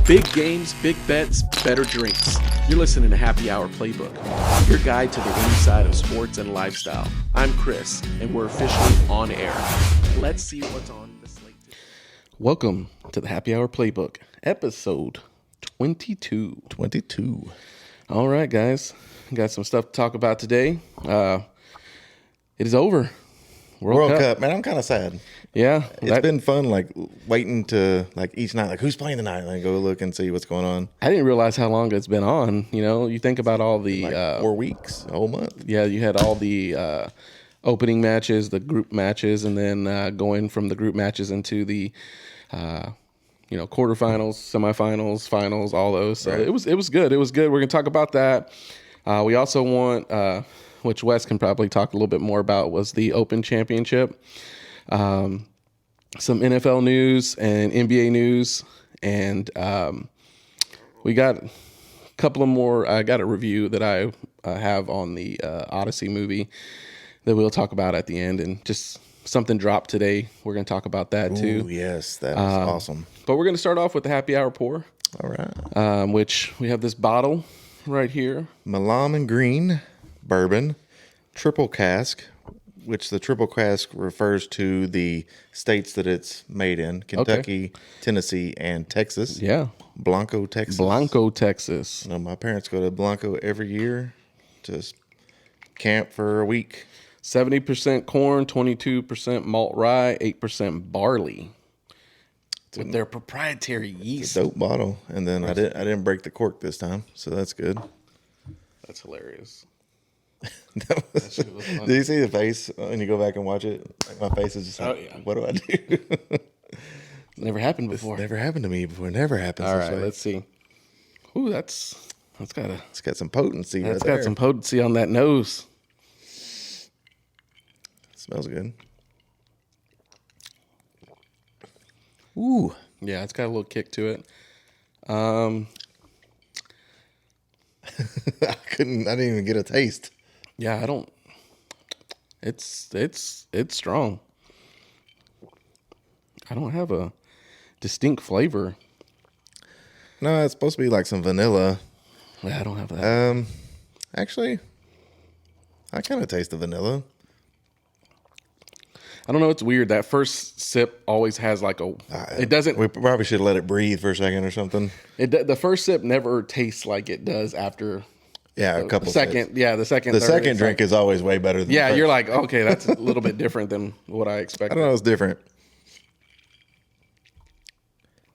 Big games, big bets, better drinks. You're listening to Happy Hour Playbook, your guide to the inside of sports and lifestyle. I'm Chris, and we're officially on air. Let's see what's on the slate today. Welcome to the Happy Hour Playbook, episode 22. 22. All right, guys. Got some stuff to talk about today. It is over. World Cup. Man, I'm kind of sad. Yeah. It's been fun, like, waiting to, like, each night, like, who's playing tonight? Like, go look and see what's going on. I didn't realize how long it's been on. You know, you think about all the... 4 weeks, a whole month. Yeah, you had all the opening matches, the group matches, and then going from the group matches into the, quarterfinals, semifinals, finals, all those. So right. it was good. It was good. We're going to talk about that. We also want... which Wes can probably talk a little bit more about, was the Open Championship. Some NFL news and NBA news. And we got a couple of more. I got a review that I have on the Odyssey movie that we'll talk about at the end. And just something dropped today. We're going to talk about that too. Ooh, yes, that is awesome. But we're going to start off with the Happy Hour Pour. All right. Which we have this bottle right here. Milam and Greene Bourbon, triple cask, which the triple cask refers to the states that it's made in: Kentucky, Tennessee, and Texas. Yeah. Blanco, Texas. Blanco, Texas. You know, my parents go to Blanco every year to camp for a week. 70% corn, 22% malt rye, 8% barley. With their proprietary yeast. Dope bottle. And then I didn't break the cork this time, so that's good. That's hilarious. Do you see the face when you go back and watch it? Like, my face is just like, What do I do? Never happened before. It's never happened to me before. It never happens. All right, let's see. Ooh, it's got some potency. That's right there. got some potency on that nose. Smells good. Ooh, yeah, it's got a little kick to it. I didn't even get a taste. Yeah, I don't. It's strong. I don't have a distinct flavor. No, it's supposed to be like some vanilla. Yeah, I don't have that. Actually, I kind of taste the vanilla. I don't know. It's weird. That first sip always has like a. It doesn't. We probably should let it breathe for a second or something. The first sip never tastes like it does after. Yeah, a couple second. sips. Yeah, the second. The third, second drink is always way better than. Yeah, the first. you're like, okay, that's a little bit different than what I expected. I don't know. It's different.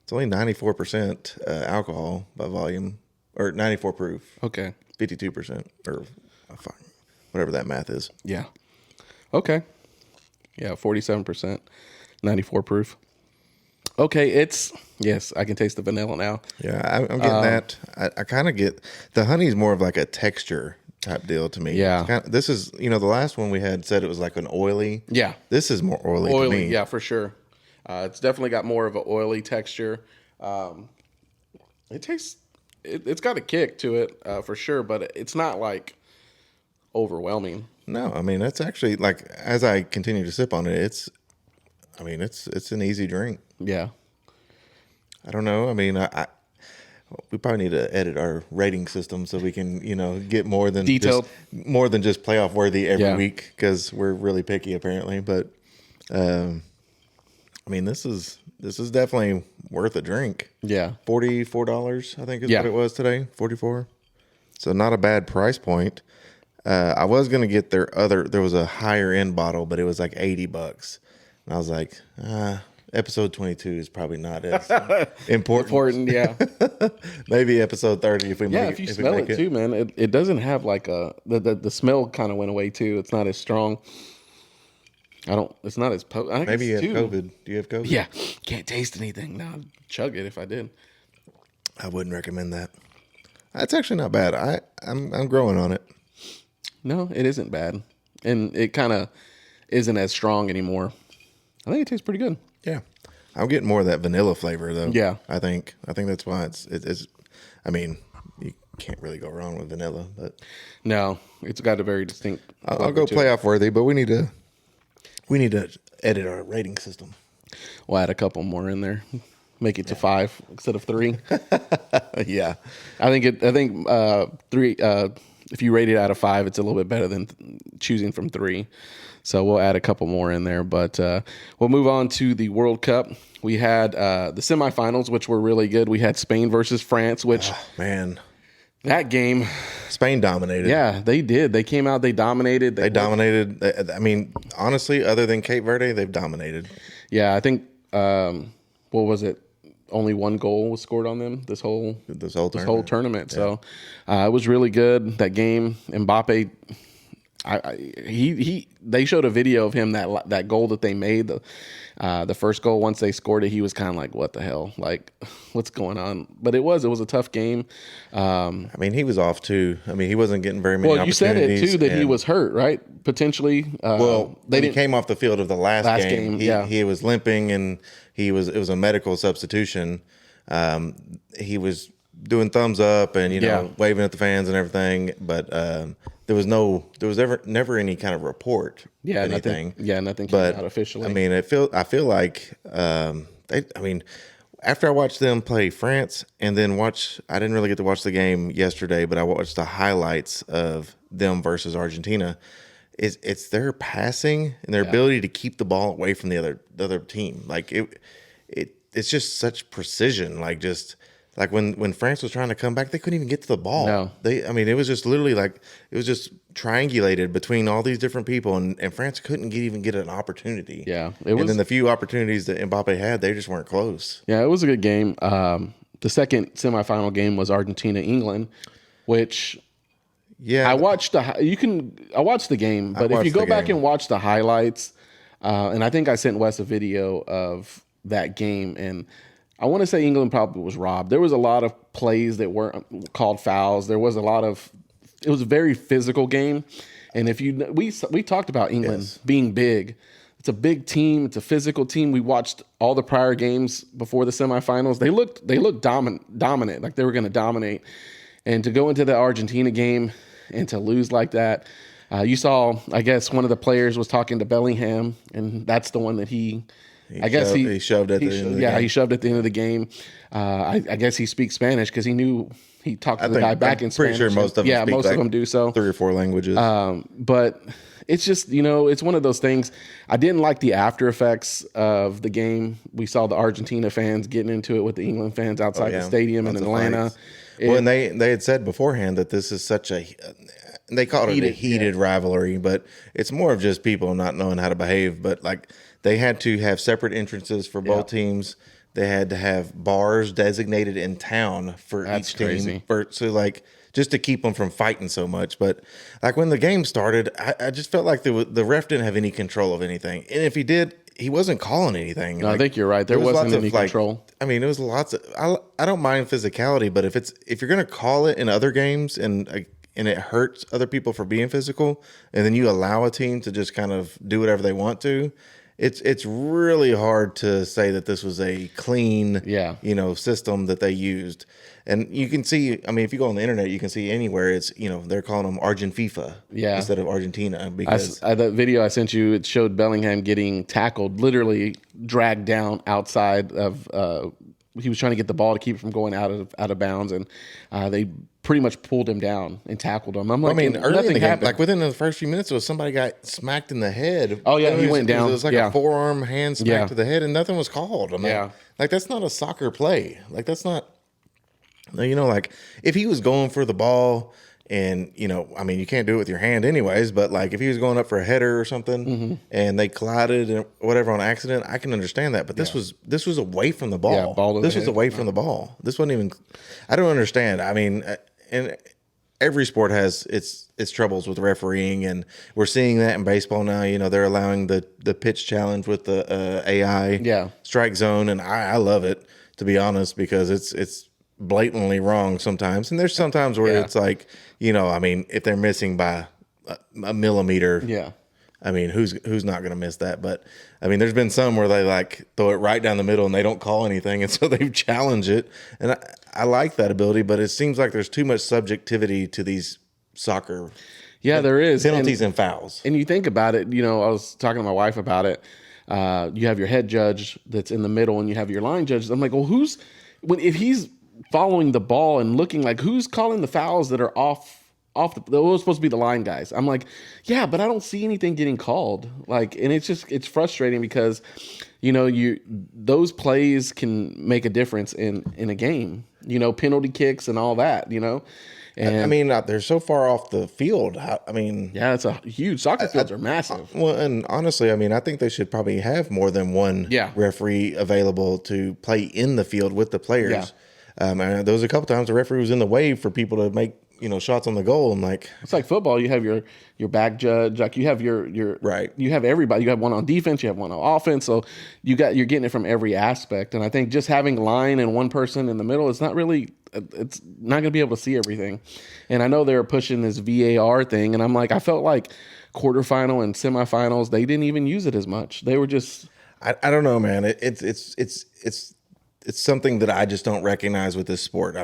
It's only 94% alcohol by volume, or 94 proof. Okay. 52%, or whatever that math is. Yeah. Okay. Yeah, 47%, 94 proof. Okay, yes, I can taste the vanilla now. Yeah, I'm getting that. I kind of get, the honey's more of like a texture type deal to me. Yeah. This is, the last one we had said it was like an oily. Yeah. This is more oily to me. Yeah, for sure. It's definitely got more of an oily texture. It's got a kick to it for sure, but it's not like overwhelming. No, I mean, it's actually like, as I continue to sip on it, it's an easy drink. Yeah. I don't know. I mean, we probably need to edit our rating system so we can, get more than detailed, more than just playoff worthy every week, because we're really picky apparently. But, I mean, this is definitely worth a drink. Yeah. $44, I think is what it was today. 44. So not a bad price point. I was going to get there was a higher end bottle, but it was like $80. And I was like, episode 22 is probably not as important. Yeah. Maybe episode 30 if we make it. Yeah, if you smell it too, man, it doesn't have like the smell kind of went away too. It's not as strong. It's not as potent. Maybe you have COVID. Do you have COVID? Yeah. Can't taste anything. No, I'd chug it if I did. I wouldn't recommend that. That's actually not bad. I'm growing on it. No, it isn't bad. And it kind of isn't as strong anymore. I think it tastes pretty good. Yeah. I'm getting more of that vanilla flavor though. Yeah. I think that's why it's I mean, you can't really go wrong with vanilla, but no, it's got a very distinct I'll go playoff worthy, but we need to edit our rating system. We'll add a couple more in there. make it to 5 instead of 3. Yeah. I think 3. If you rate it out of 5, it's a little bit better than choosing from 3. So we'll add a couple more in there, but we'll move on to the World Cup. We had the semifinals, which were really good. We had Spain versus France, which that game, Spain dominated. Yeah, they did. They came out, they dominated. They dominated. I mean, honestly, other than Cape Verde, they've dominated. Yeah, I think what was it? Only 1 goal was scored on them this whole tournament. Yeah. So it was really good, that game. Mbappe, they showed a video of him, that goal that they made, the first goal. Once they scored it, he was kind of like, what the hell, like, what's going on? But it was a tough game. I mean, he was off too. I mean, he wasn't getting very many opportunities. Well, you said it too, that he was hurt, right? Potentially. He came off the field of the last game. He was limping, and it was a medical substitution. He was doing thumbs up and waving at the fans and everything, but there was never any kind of report. Yeah, anything. Nothing came out officially. I mean, I feel like after I watched them play France, and then I didn't really get to watch the game yesterday, but I watched the highlights of them versus Argentina. It's their passing and their ability to keep the ball away from the other team. Like it's just such precision. Like when France was trying to come back, they couldn't even get to the ball. No. It was just literally it was just triangulated between all these different people, and France couldn't even get an opportunity. Yeah. And then the few opportunities that Mbappe had, they just weren't close. Yeah, it was a good game. The second semifinal game was Argentina-England, which I watched the game, but if you go back and watch the highlights, and I think I sent Wes a video of that game, and I want to say England probably was robbed. There was a lot of plays that weren't called fouls. It was a very physical game. And we talked about England being big. It's a big team. It's a physical team. We watched all the prior games before the semifinals. They looked dominant, like they were going to dominate. And to go into the Argentina game and to lose like that, you saw, I guess, one of the players was talking to Bellingham, and that's the one that he shoved at the end of the game. He shoved at the end of the game. I guess he speaks Spanish because he knew he talked to the guy back in Spanish. I'm pretty sure most of them speak, most of them do so. 3 or 4 languages. But it's just, it's one of those things. I didn't like the after effects of the game. We saw the Argentina fans getting into it with the England fans outside the stadium in Atlanta. And they had said beforehand that this is such they called it a heated rivalry, but it's more of just people not knowing how to behave. But they had to have separate entrances for both teams. They had to have bars designated in town for each team. Just to keep them from fighting so much. But when the game started, I just felt like the ref didn't have any control of anything. And if he did, he wasn't calling anything. No, I think you're right. There wasn't any control. I mean, it was lots of. I don't mind physicality, but if you're going to call it in other games and it hurts other people for being physical, and then you allow a team to just kind of do whatever they want to, it's really hard to say that this was a clean, system that they used. And you can see, I mean, if you go on the internet, you can see anywhere it's, they're calling them Argent FIFA instead of Argentina. Because that video I sent you, it showed Bellingham getting tackled, literally dragged down outside of. He was trying to get the ball to keep it from going out of bounds, and they pretty much pulled him down and tackled him. I'm like, early nothing in the happened. game, within the first few minutes, somebody got smacked in the head. Oh yeah, he went down. It was like a forearm hand smack to the head, and nothing was called. That's not a soccer play. That's not. If he was going for the ball, and you can't do it with your hand anyways, but if he was going up for a header or something and they collided and whatever on accident, I can understand that. But this was away from the ball. Yeah, ball to this the was head. away from the ball. This wasn't even. I don't understand. I mean, and every sport has its troubles with refereeing, and we're seeing that in baseball now. They're allowing the pitch challenge with the AI strike zone, and I love it, to be honest, because it's blatantly wrong sometimes, and there's sometimes where it's if they're missing by a millimeter, I mean, who's not going to miss that? But I mean, there's been some where they throw it right down the middle and they don't call anything, and so they challenge it, and I like that ability, but it seems like there's too much subjectivity to these soccer. Yeah, there is penalties and fouls. And you think about it, I was talking to my wife about it. You have your head judge that's in the middle, and you have your line judges. I'm like, well, if he's following the ball and looking, like, who's calling the fouls that are off the was supposed to be the line guys? I'm like, yeah, but I don't see anything getting called. Like, and it's frustrating because, those plays can make a difference in a game. Penalty kicks and all that. And they're so far off the field. yeah, it's a huge. Soccer fields are massive. Well, and honestly, I think they should probably have more than one referee available to play in the field with the players. Yeah. And there was a couple times the referee was in the way for people to make shots on the goal. I'm like, it's like football. You have your back judge, like you have your right. You have everybody. You have one on defense. You have one on offense. So you're getting it from every aspect. And I think just having line and one person in the middle is not really. It's not going to be able to see everything. And I know they're pushing this VAR thing, and I'm like, I felt like quarterfinal and semifinals they didn't even use it as much. They were just. I don't know, man. It's something that I just don't recognize with this sport. I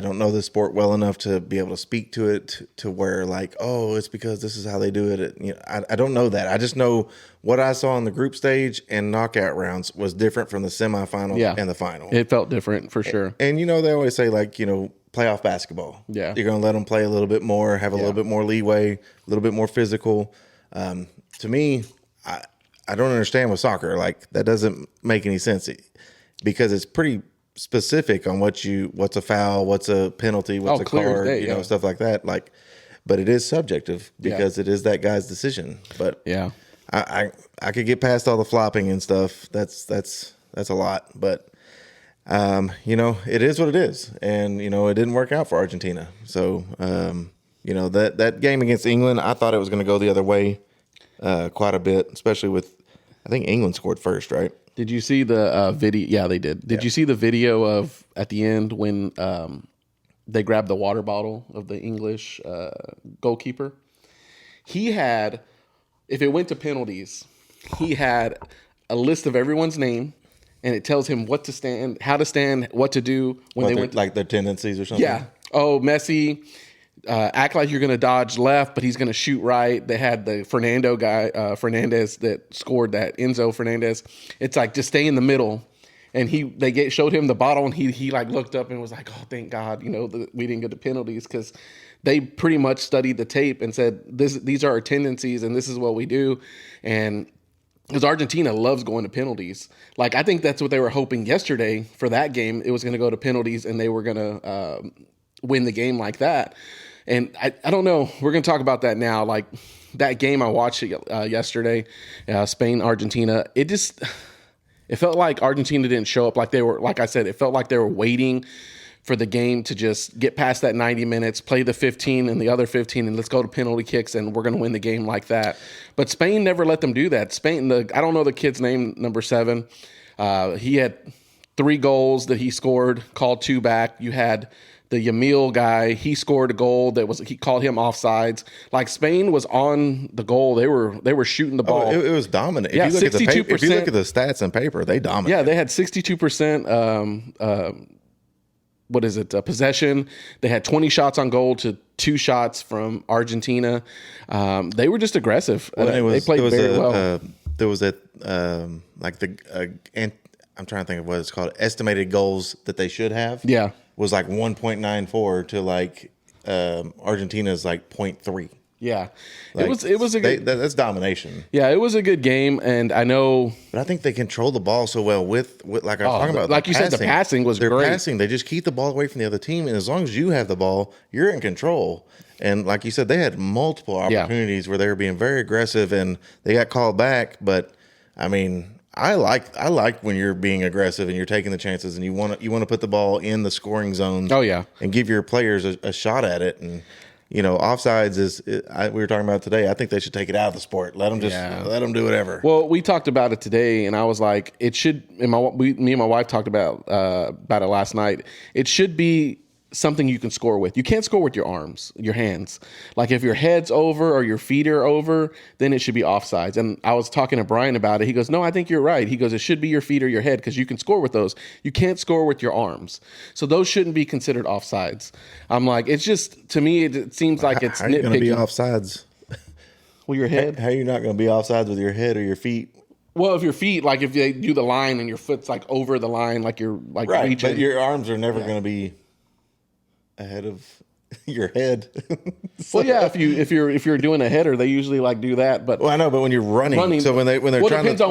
don't know this sport well enough to be able to speak to it to where like, oh, it's because this is how they do it. I don't know that. I just know what I saw in the group stage and knockout rounds was different from the semifinals and the final. It felt different for sure. And they always say like, playoff basketball. Yeah. You're going to let them play a little bit more, have a little bit more leeway, a little bit more physical. To me, I don't understand with soccer. Like that doesn't make any sense. Because it's pretty specific on what's a foul, what's a penalty, what's a card, stuff like that. Like, but it is subjective because it is that guy's decision. But I could get past all the flopping and stuff. That's a lot. But it is what it is, and it didn't work out for Argentina. So that game against England, I thought it was going to go the other way quite a bit, especially with I think England scored first, right? Did you see the video? Yeah, they did. Did you see the video of at the end when they grabbed the water bottle of the English goalkeeper? He had, if it went to penalties, he had a list of everyone's name, and it tells him what to stand, how to stand, what to do when they went. Like their tendencies or something? Yeah. Oh, Messi. Act like you're going to dodge left, but he's going to shoot right. They had the Fernando guy, Fernandez, that scored that, Enzo Fernandez. It's like, just stay in the middle. And they showed him the bottle, and he like looked up and was like, oh, thank God, we didn't get the penalties, because they pretty much studied the tape and said, these are our tendencies and this is what we do. And because Argentina loves going to penalties. Like, I think that's what they were hoping yesterday for that game. It was going to go to penalties and they were going to win the game like that. And I don't know. We're going to talk about that now. Like, that game I watched yesterday, Spain, Argentina, it felt like Argentina didn't show up. Like I said, it felt like they were waiting for the game to just get past that 90 minutes, play the 15 and the other 15, and let's go to penalty kicks, and we're going to win the game like that. But Spain never let them do that. Spain, I don't know the kid's name, number 7. He had 3 goals that he scored, called 2 back. You had the Yamil guy, he scored a goal he called him offsides. Like, Spain was on the goal. They were shooting the ball. It was dominant. Yeah, 62%. If you look at the stats on paper, they dominate. Yeah, they had 62% possession. They had 20 shots on goal to 2 shots from Argentina. They were just aggressive. They played very well. There was I'm trying to think of what it's called. Estimated goals that they should have. Yeah. Was like 1.94 to like Argentina's like 0.3. Yeah, like, it was a good. That's domination. Yeah, it was a good game, and I know. But I think they control the ball so well with like I was talking about. Like you said, the passing was great. Their passing, they just keep the ball away from the other team, and as long as you have the ball, you're in control. And like you said, they had multiple opportunities where they were being very aggressive, and they got called back. But I mean, I like when you're being aggressive and you're taking the chances, and you want to put the ball in the scoring zone. Oh yeah, and give your players a shot at it. And offsides we were talking about today. I think they should take it out of the sport. Let them do whatever. Well, we talked about it today, and I was like, it should. And me and my wife talked about it last night. It should be something you can score with. You can't score with your arms, your hands. Like, if your head's over or your feet are over, then it should be offsides. And I was talking to Brian about it. He goes, no, I think you're right. He goes, it should be your feet or your head, because you can score with those. You can't score with your arms. So those shouldn't be considered offsides. I'm like, it's just, to me, it seems like it's nitpicking. How are you going to be offsides? With your head? How are you not going to be offsides with your head or your feet? Well, if your feet, like if they do the line and your foot's like over the line, like you're like right, reaching. but your arms are never going to be ahead of your head. So, well, yeah, if you're doing a header, they usually like do that. But well, I know, but when you're running, so when they're trying to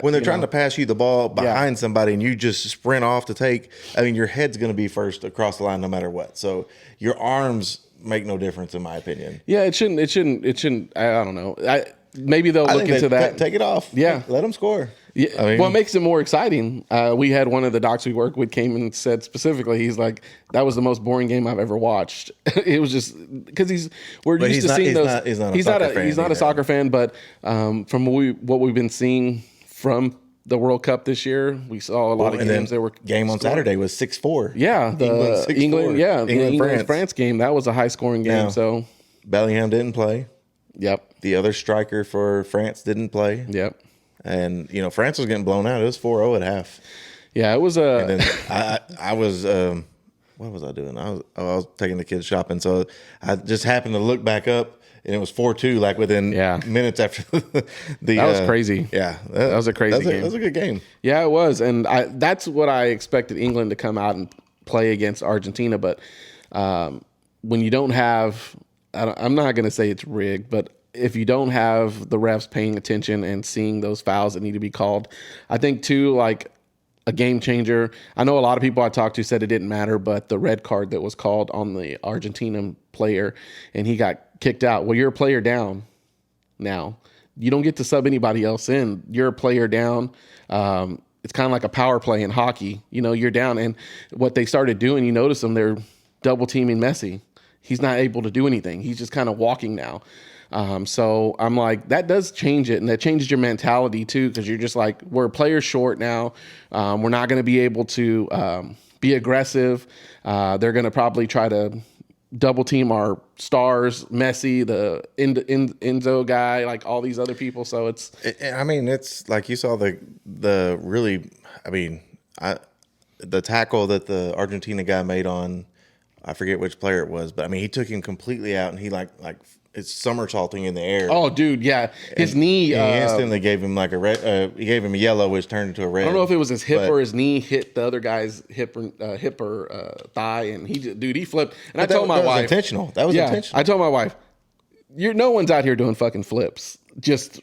when they're trying to pass you the ball behind somebody and you just sprint off to take, I mean, your head's going to be first across the line no matter what. So your arms make no difference in my opinion. Yeah, it shouldn't. I don't know. Maybe they'll look into that. Take it off. Yeah, let them score. Yeah, I mean, well, it makes it more exciting. We had one of the docs we work with came and said specifically, he's like, that was the most boring game I've ever watched. It was just because we're used to seeing those. He's not a soccer fan, but from what we've been seeing from the World Cup this year, we saw a lot of games that were game on Saturday was 6-4. Yeah, the England France game, that was a high scoring game. Now, so Bellingham didn't play. Yep. The other striker for France didn't play. Yep. And France was getting blown out. It was 4-0 at half. Yeah, it was And then I was what was I doing? I was taking the kids shopping, so I just happened to look back up, and it was 4-2, like within minutes after the. That was crazy. Yeah, that was a crazy game. That was a good game. Yeah, it was, and that's what I expected England to come out and play against Argentina. But when you don't have, I'm not going to say it's rigged, but if you don't have the refs paying attention and seeing those fouls that need to be called, I think too, like a game changer. I know a lot of people I talked to said it didn't matter, but the red card that was called on the Argentinian player and he got kicked out. Well, you're a player down now. You don't get to sub anybody else in. You're a player down. It's kind of like a power play in hockey. You're down. And what they started doing, you notice them, they're double teaming Messi. He's not able to do anything. He's just kind of walking now. So I'm like, that does change it, and that changes your mentality too, because you're just like, we're players short now. We're not going to be able to be aggressive. They're going to probably try to double team our stars, Messi, the Enzo guy, like all these other people. So it's like you saw the really, the tackle that the Argentina guy made on, I forget which player it was, but he took him completely out, and he like it's somersaulting in the air. Oh, dude, yeah, his knee. He instantly gave him like a red. He gave him a yellow, which turned into a red. I don't know if it was his hip or his knee hit the other guy's hip or thigh, and he flipped. And I told my wife, that was intentional. That was intentional. I told my wife, no one's out here doing fucking flips. Just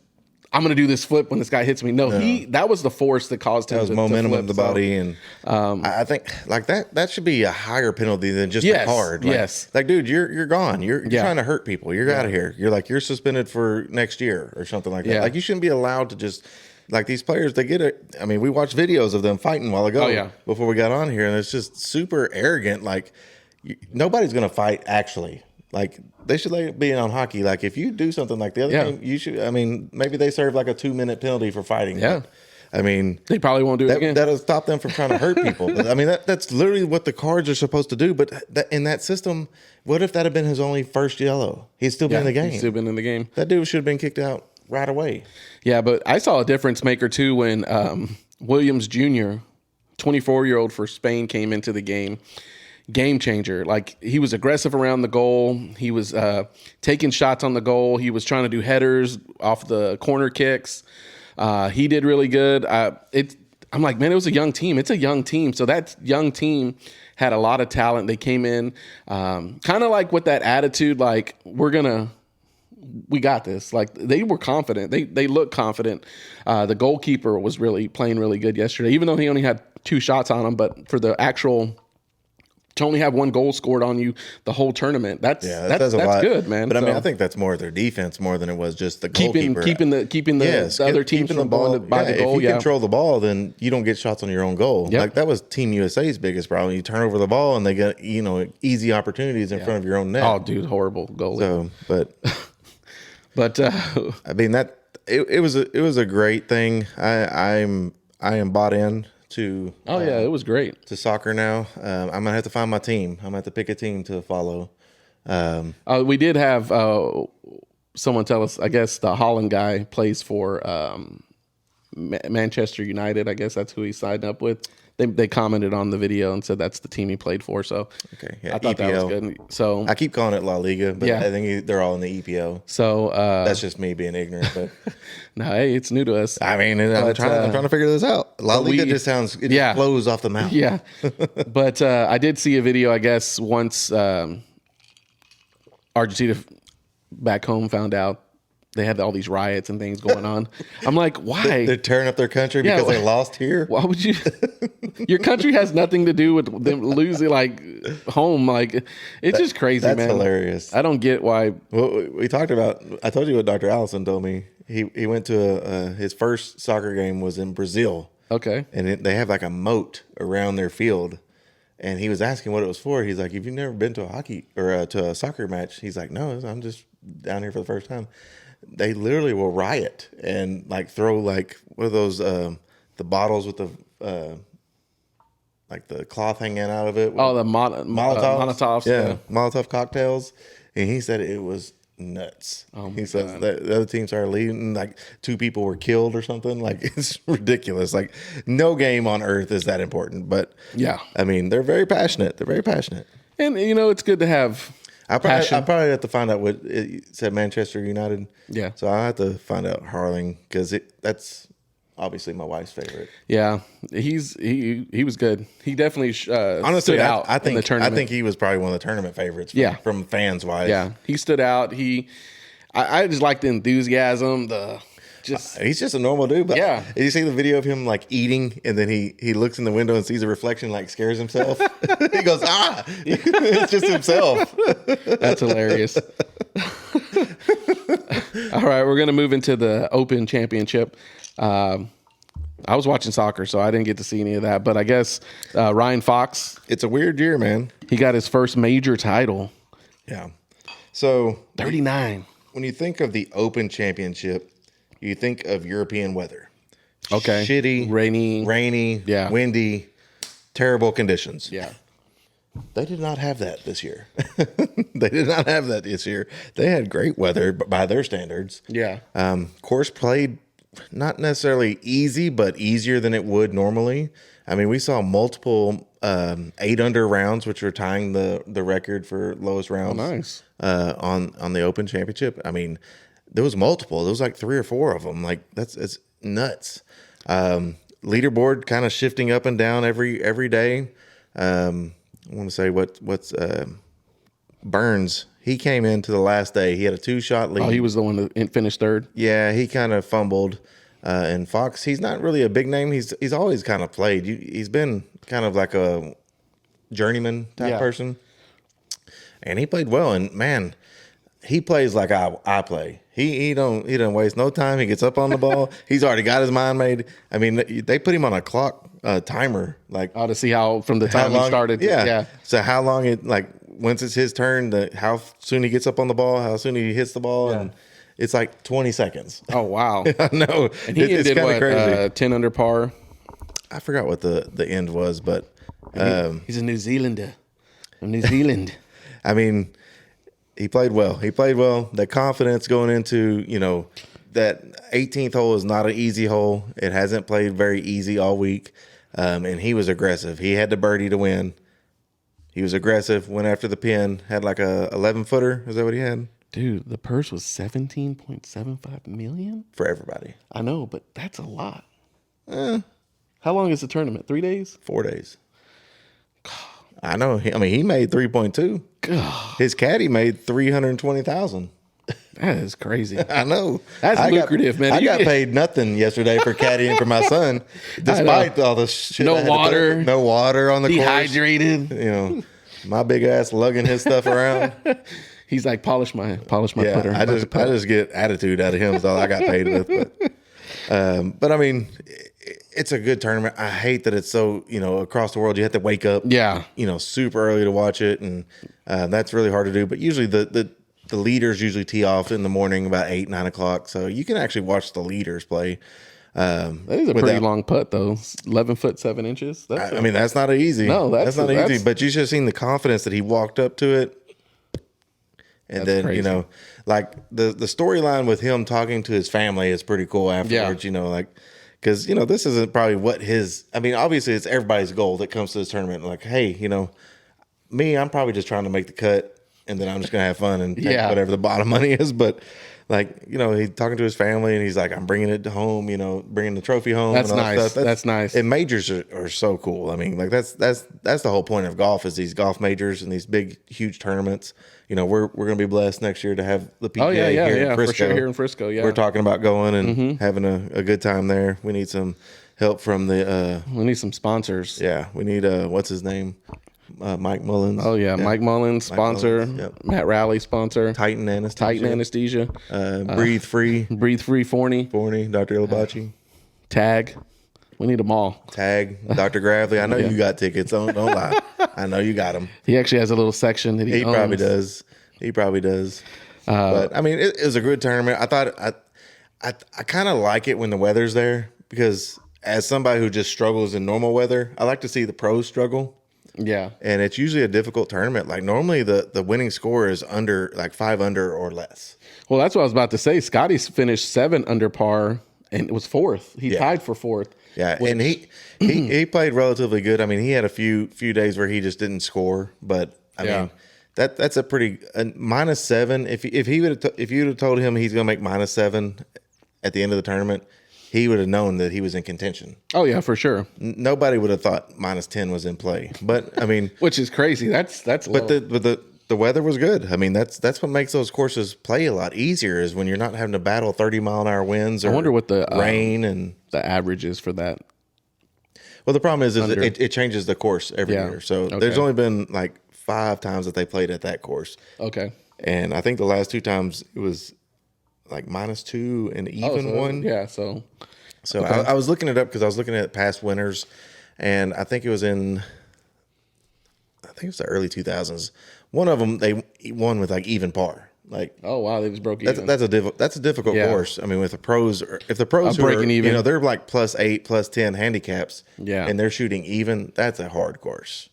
I'm going to do this flip when this guy hits me. No, that was the force that caused him to flip. That was momentum of the body. And I think like that should be a higher penalty than just a card. Like, dude, you're gone. You're trying to hurt people. You're out of here. You're suspended for next year or something like that. Like, you shouldn't be allowed to just, like, these players, they get it. We watched videos of them fighting a while ago before we got on here, and it's just super arrogant. Like, nobody's going to fight actually. Like, they should let it be on hockey. Like, if you do something like the other team, you should. Maybe they serve like a 2-minute penalty for fighting. Yeah. They probably won't do it again. That'll stop them from trying to hurt people. But, that's literally what the cards are supposed to do. But in that system, what if that had been his only first yellow? He'd still been in the game. He'd still been in the game. That dude should have been kicked out right away. Yeah, but I saw a difference maker too when Williams Jr., 24-year-old for Spain, came into the game. Game changer. Like, he was aggressive around the goal. He was taking shots on the goal. He was trying to do headers off the corner kicks. He did really good. I'm like, man, it was a young team. It's a young team. So that young team had a lot of talent. They came in kind of like with that attitude, like, we got this. Like, they were confident. They looked confident. The goalkeeper was playing really good yesterday, even though he only had 2 shots on him. But for the actual to only have 1 goal scored on you the whole tournament, that's good, man. But I think that's more their defense more than it was just the goalkeeper. Keeping the other teams from going by the goal. If you control the ball, then you don't get shots on your own goal. Yep. Like, that was Team USA's biggest problem. You turn over the ball and they get easy opportunities in front of your own net. Oh, dude, horrible goalie. So, but it was a great thing. I am bought in to it was great to soccer now. I'm gonna have to find my team. I'm gonna have to pick a team to follow. We did have someone tell us, I guess the Holland guy plays for Manchester United. I guess that's who he signed up with. they commented on the video and said that's the team he played for. So okay, yeah, I thought that was good. So I keep calling it La Liga, but I think they're all in the EPO. So that's just me being ignorant. But no, hey, it's new to us. I mean, I'm trying to figure this out. La Liga just sounds just flows off the mouth. Yeah, but I did see a video. I guess once Argentina back home found out they had all these riots and things going on. I'm like, why? They're tearing up their country because they lost here? Why would you? Your country has nothing to do with them losing, like, home. Like, it's just crazy, man. That's hilarious. I don't get why. Well, we talked about, I told you what Dr. Allison told me. He went to his first soccer game was in Brazil. Okay. And they have like a moat around their field. And he was asking what it was for. He's like, "Have you never been to a hockey or to a soccer match?" He's like, "No, I'm just down here for the first time." They literally will riot and like throw like what are those the bottles with the like the cloth hanging out of it. Oh, the Molotovs. Yeah, Molotov cocktails. And he said it was nuts. He says that the other team started leaving, like 2 people were killed or something. Like, it's ridiculous. Like, no game on earth is that important. But yeah, I mean, they're very passionate. And it's good to have I probably have to find out what it said. Manchester United. Yeah. So I have to find out Harling because that's obviously my wife's favorite. Yeah, he was good. He definitely honestly stood out. I think in the tournament. I think he was probably one of the tournament favorites. From fans wise. Yeah, he stood out. I just like the enthusiasm. He's just a normal dude. But yeah. Did you see the video of him like eating and then he looks in the window and sees a reflection, like scares himself? He goes, it's just himself. That's hilarious. All right, we're gonna move into the Open Championship. I was watching soccer, so I didn't get to see any of that. But I guess Ryan Fox. It's a weird year, man. He got his first major title. Yeah. So 39. When you think of the Open Championship, you think of European weather. Okay. Shitty, rainy, yeah, windy, terrible conditions. Yeah. They did not have that this year. They had great weather by their standards. Yeah. Course played not necessarily easy, but easier than it would normally. I mean, we saw multiple 8-under rounds, which are tying the record for lowest rounds. Oh, nice. On the Open Championship. I mean, there was multiple. There was like 3 or 4 of them. Like it's nuts. Leaderboard kind of shifting up and down every day. I want to say what's Burns. He came into the last day. He had a 2-shot lead. Oh, he was the one that finished third. Yeah, he kind of fumbled. And Fox, he's not really a big name. He's always kind of played. He's been kind of like a journeyman type person. And he played well. And man, he plays like I play. He don't waste no time. He gets up on the ball. He's already got his mind made. I mean, they put him on a clock timer, like to see how from the time he started. Yeah. So how long it like once it's his turn, how soon he gets up on the ball, how soon he hits the ball, and it's like 20 seconds. Oh wow! I know. And he ended what, crazy. 10 under par. I forgot what the end was, but he's a New Zealander from New Zealand. I mean. He played well. That confidence going into, that 18th hole is not an easy hole. It hasn't played very easy all week. And he was aggressive. He had the birdie to win. He was aggressive, went after the pin, had like a 11-footer. Is that what he had? Dude, the purse was $17.75 million? For everybody. I know, but that's a lot. How long is the tournament? 3 days? 4 days. I know. I mean, he made 3.2. His caddy made 320,000. That is crazy. I know. That's lucrative, man. I got paid nothing yesterday for caddying for my son, despite all the shit. No water on the dehydrated. Course. My big ass lugging his stuff around. He's like, polish my putter. I just get attitude out of him. Is all I got paid with. But I mean. It's a good tournament. I hate that it's so, across the world. You have to wake up, super early to watch it, and that's really hard to do. But usually the leaders usually tee off in the morning about 8, 9 o'clock, so you can actually watch the leaders play. That is a pretty long putt, though. 11 foot 7 inches. I mean, that's not easy. No, that's not easy. But you should have seen the confidence that he walked up to it, and then crazy. Like the storyline with him talking to his family is pretty cool afterwards. Because, you know, this isn't probably what I mean, obviously it's everybody's goal that comes to this tournament. Like, hey, you know, I'm probably just trying to make the cut, and then I'm just going to have fun and take whatever the bottom money is. But, like, you know, he's talking to his family, and he's like, I'm bringing it home, you know, bringing the trophy home. That's and all nice. Stuff. That's nice. And majors are so cool. I mean, like, that's the whole point of golf is these golf majors and these big, huge tournaments. You know, we're going to be blessed next year to have the PGA here in Frisco. For sure, here in Frisco, yeah. We're talking about going and having a good time there. We need some help from the... we need some sponsors. Yeah, we need, what's his name? Mike Mullins. Oh, yeah. Mike Mullins, sponsor. Mullins, yep. Matt Rowley, sponsor. Titan Anesthesia. Breathe Free. Breathe Free, Forney. Dr. Ilabachi. Tag. We need them all. Tag. Dr. Gravely. I know you got tickets. Don't lie. I know you got them. He actually has a little section that he owns. He probably does. But, I mean, it was a good tournament. I thought I kind of like it when the weather's there because as somebody who just struggles in normal weather, I like to see the pros struggle. Yeah. And it's usually a difficult tournament. Like normally the winning score is under like 5 under or less. Well, that's what I was about to say. Scotty's finished 7 under par and it was 4th. He tied for 4th. Yeah. And he played relatively good. I mean, he had a few days where he just didn't score, but I mean, that's a pretty -7. If you'd have told him he's going to make -7 at the end of the tournament, he would have known that he was in contention. Oh yeah, for sure. Nobody would have thought -10 was in play. But I mean, which is crazy. That's low. But the weather was good. I mean, that's what makes those courses play a lot easier is when you're not having to battle 30-mile-an-hour winds or I wonder what the rain and the average is for that. Well, the problem is it changes the course every year. So there's only been like 5 times that they played at that course. Okay. And I think the last 2 times it was like -2 and even 1. Yeah, so okay. I was looking it up because I was looking at past winners, and I think it was the early 2000s. One of them they won with like even par. Like, oh wow, they just broke even. That's a difficult course. I mean, with the pros, if the pros who breaking even, you know, they're like +8, +10 handicaps, and they're shooting even. That's a hard course.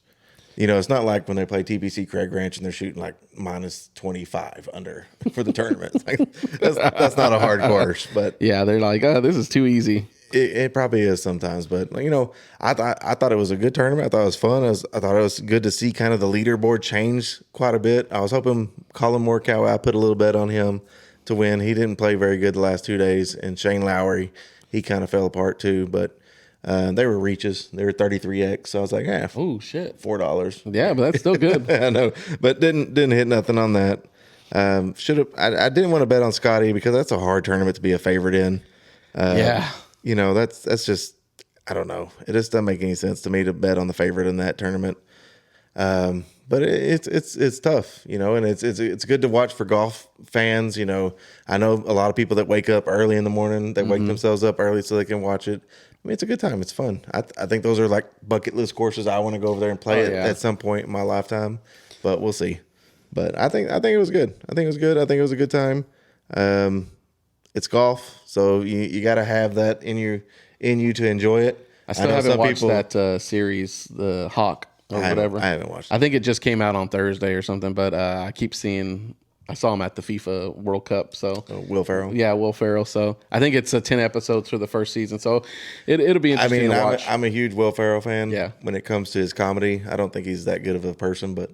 You know, it's not like when they play TPC Craig Ranch and they're shooting like -25 under for the tournament. Like, that's not a hard course, but yeah, they're like, oh, this is too easy. It probably is sometimes, but you know, I thought it was a good tournament. I thought it was fun. I thought it was good to see kind of the leaderboard change quite a bit. I was hoping Colin Morikawa, I put a little bet on him to win. He didn't play very good the last 2 days, and Shane Lowry, he kind of fell apart too. But they were reaches. They were 33x. So I was like, oh shit, $4. Yeah, but that's still good. I know, but didn't hit nothing on that. Should have. I didn't want to bet on Scotty because that's a hard tournament to be a favorite in. You know, that's just, I don't know. It just doesn't make any sense to me to bet on the favorite in that tournament. But it's tough, you know, and it's good to watch for golf fans. You know, I know a lot of people that wake up early in the morning, that wake themselves up early so they can watch it. I mean, it's a good time. It's fun. I think those are like bucket list courses. I want to go over there and play at some point in my lifetime, but we'll see. But I think it was good. I think it was good. I think it was a good time. It's golf, so you got to have that in you to enjoy it. I still haven't watched that series, the Hawk or whatever. I haven't watched it. I think it just came out on Thursday or something, but I keep seeing. I saw him at the FIFA World Cup. So Will Ferrell. Yeah, Will Ferrell. So I think it's 10 episodes for the first season. So it'll be interesting to watch. I'm a huge Will Ferrell fan. Yeah. When it comes to his comedy, I don't think he's that good of a person, but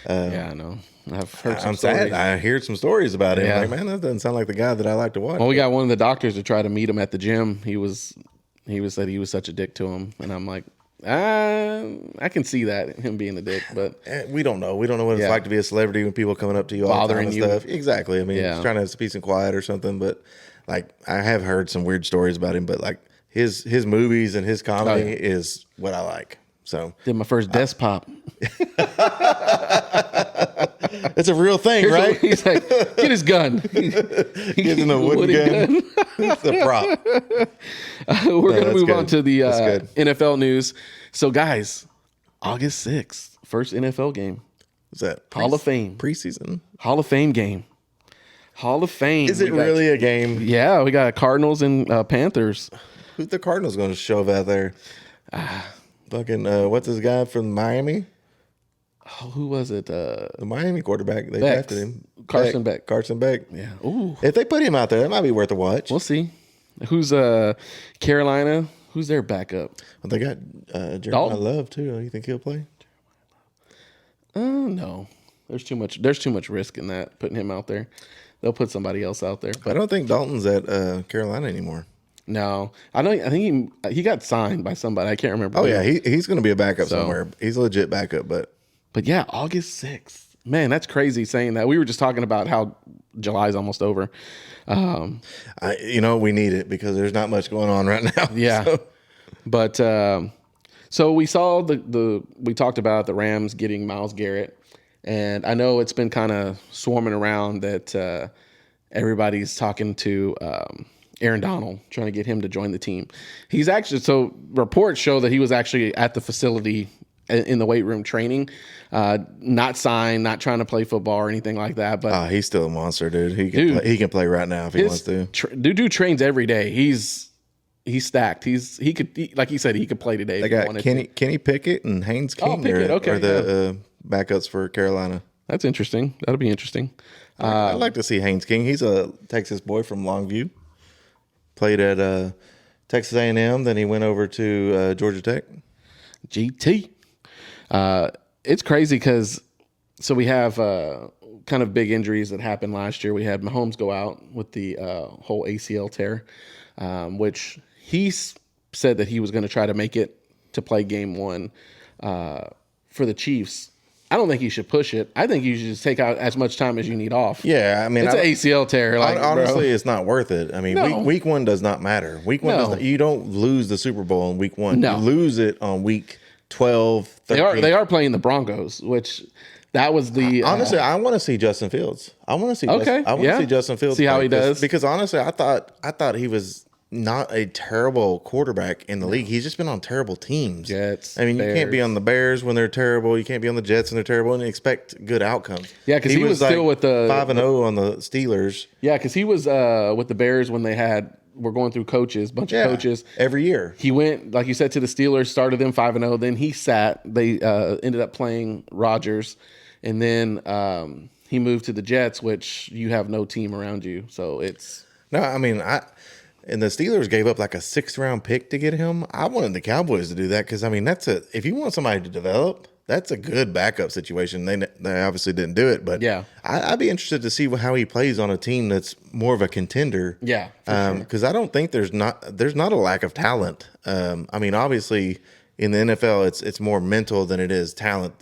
yeah, I know. I've heard some stories. Sad. I hear some stories about him. Yeah. Like, man, that doesn't sound like the guy that I like to watch. Well, we got one of the doctors to try to meet him at the gym. He said he was such a dick to him, and I'm like, I can see that, him being a dick, but we don't know. We don't know what it's like to be a celebrity when people coming up to you all the time and stuff. Exactly. I mean, he's trying to have some peace and quiet or something. But like, I have heard some weird stories about him. But like his movies and his comedy is what I like. So did my first desk pop. It's a real thing, right? He's like, get his gun. He's in a wooden gun. It's a prop. We're going to move on to the NFL news. So, guys, August 6th, first NFL game. What's that? Hall of Fame. Preseason. Hall of Fame game. Hall of Fame. Is it really a game? Yeah, we got Cardinals and Panthers. Who's the Cardinals going to shove out there? Fucking, what's this guy from Miami? Oh, who was it? The Miami quarterback. They drafted him. Carson Beck. Carson Beck. Yeah. Ooh. If they put him out there, that might be worth a watch. We'll see. Who's Carolina? Who's their backup? Well, they got Jeremiah Love too. You think he'll play? No. There's too much risk in that, putting him out there. They'll put somebody else out there. But I don't think Dalton's at Carolina anymore. No, I think he got signed by somebody. I can't remember. Oh yeah, he's going to be a backup somewhere. He's a legit backup, but yeah, August 6th. Man, that's crazy saying that. We were just talking about how July's almost over. We need it because there's not much going on right now. Yeah, so. But so we saw we talked about the Rams getting Myles Garrett, and I know it's been kind of swarming around that everybody's talking to Aaron Donald, trying to get him to join the team. He's actually, so reports show that he was actually at the facility in the weight room training, not signed, not trying to play football or anything like that. But he's still a monster, dude. He can play right now if he wants to. Dude trains every day. He's stacked. Like he said, he could play today. They got Kenny Pickett and Haynes King are the backups for Carolina. That's interesting. That'll be interesting. I'd like to see Haynes King. He's a Texas boy from Longview. Played at Texas A&M, then he went over to Georgia Tech. GT. It's crazy because we have kind of big injuries that happened last year. We had Mahomes go out with the whole ACL tear, which he said that he was going to try to make it to play game 1 for the Chiefs. I don't think you should push it. I think you should just take out as much time as you need off. Yeah, I mean, it's an ACL tear. Honestly, it's not worth it. I mean, week 1 does not matter. Week 1, you don't lose the Super Bowl in week 1. No. You lose it on week 12, 13. They are playing the Broncos, which that was the. Honestly, I want to see Justin Fields. I want to see. See Justin Fields. See how he does. Because honestly, I thought he was not a terrible quarterback in the league. He's just been on terrible teams. Jets. I mean, Bears. You can't be on the Bears when they're terrible. You can't be on the Jets when they're terrible and expect good outcomes. Yeah, because he was still with the 5-0 on the Steelers. Yeah, because he was with the Bears when we're going through coaches, bunch of coaches every year. He went, like you said, to the Steelers, started them 5-0. Then he sat. They ended up playing Rodgers, and then he moved to the Jets, which you have no team around you. So it's no. I mean, and the Steelers gave up like a 6th-round pick to get him. I wanted the Cowboys to do that because, I mean, if you want somebody to develop, that's a good backup situation. They obviously didn't do it, but yeah, I'd be interested to see how he plays on a team that's more of a contender. Yeah, because I don't think there's not a lack of talent. I mean, obviously in the NFL, it's more mental than it is talent.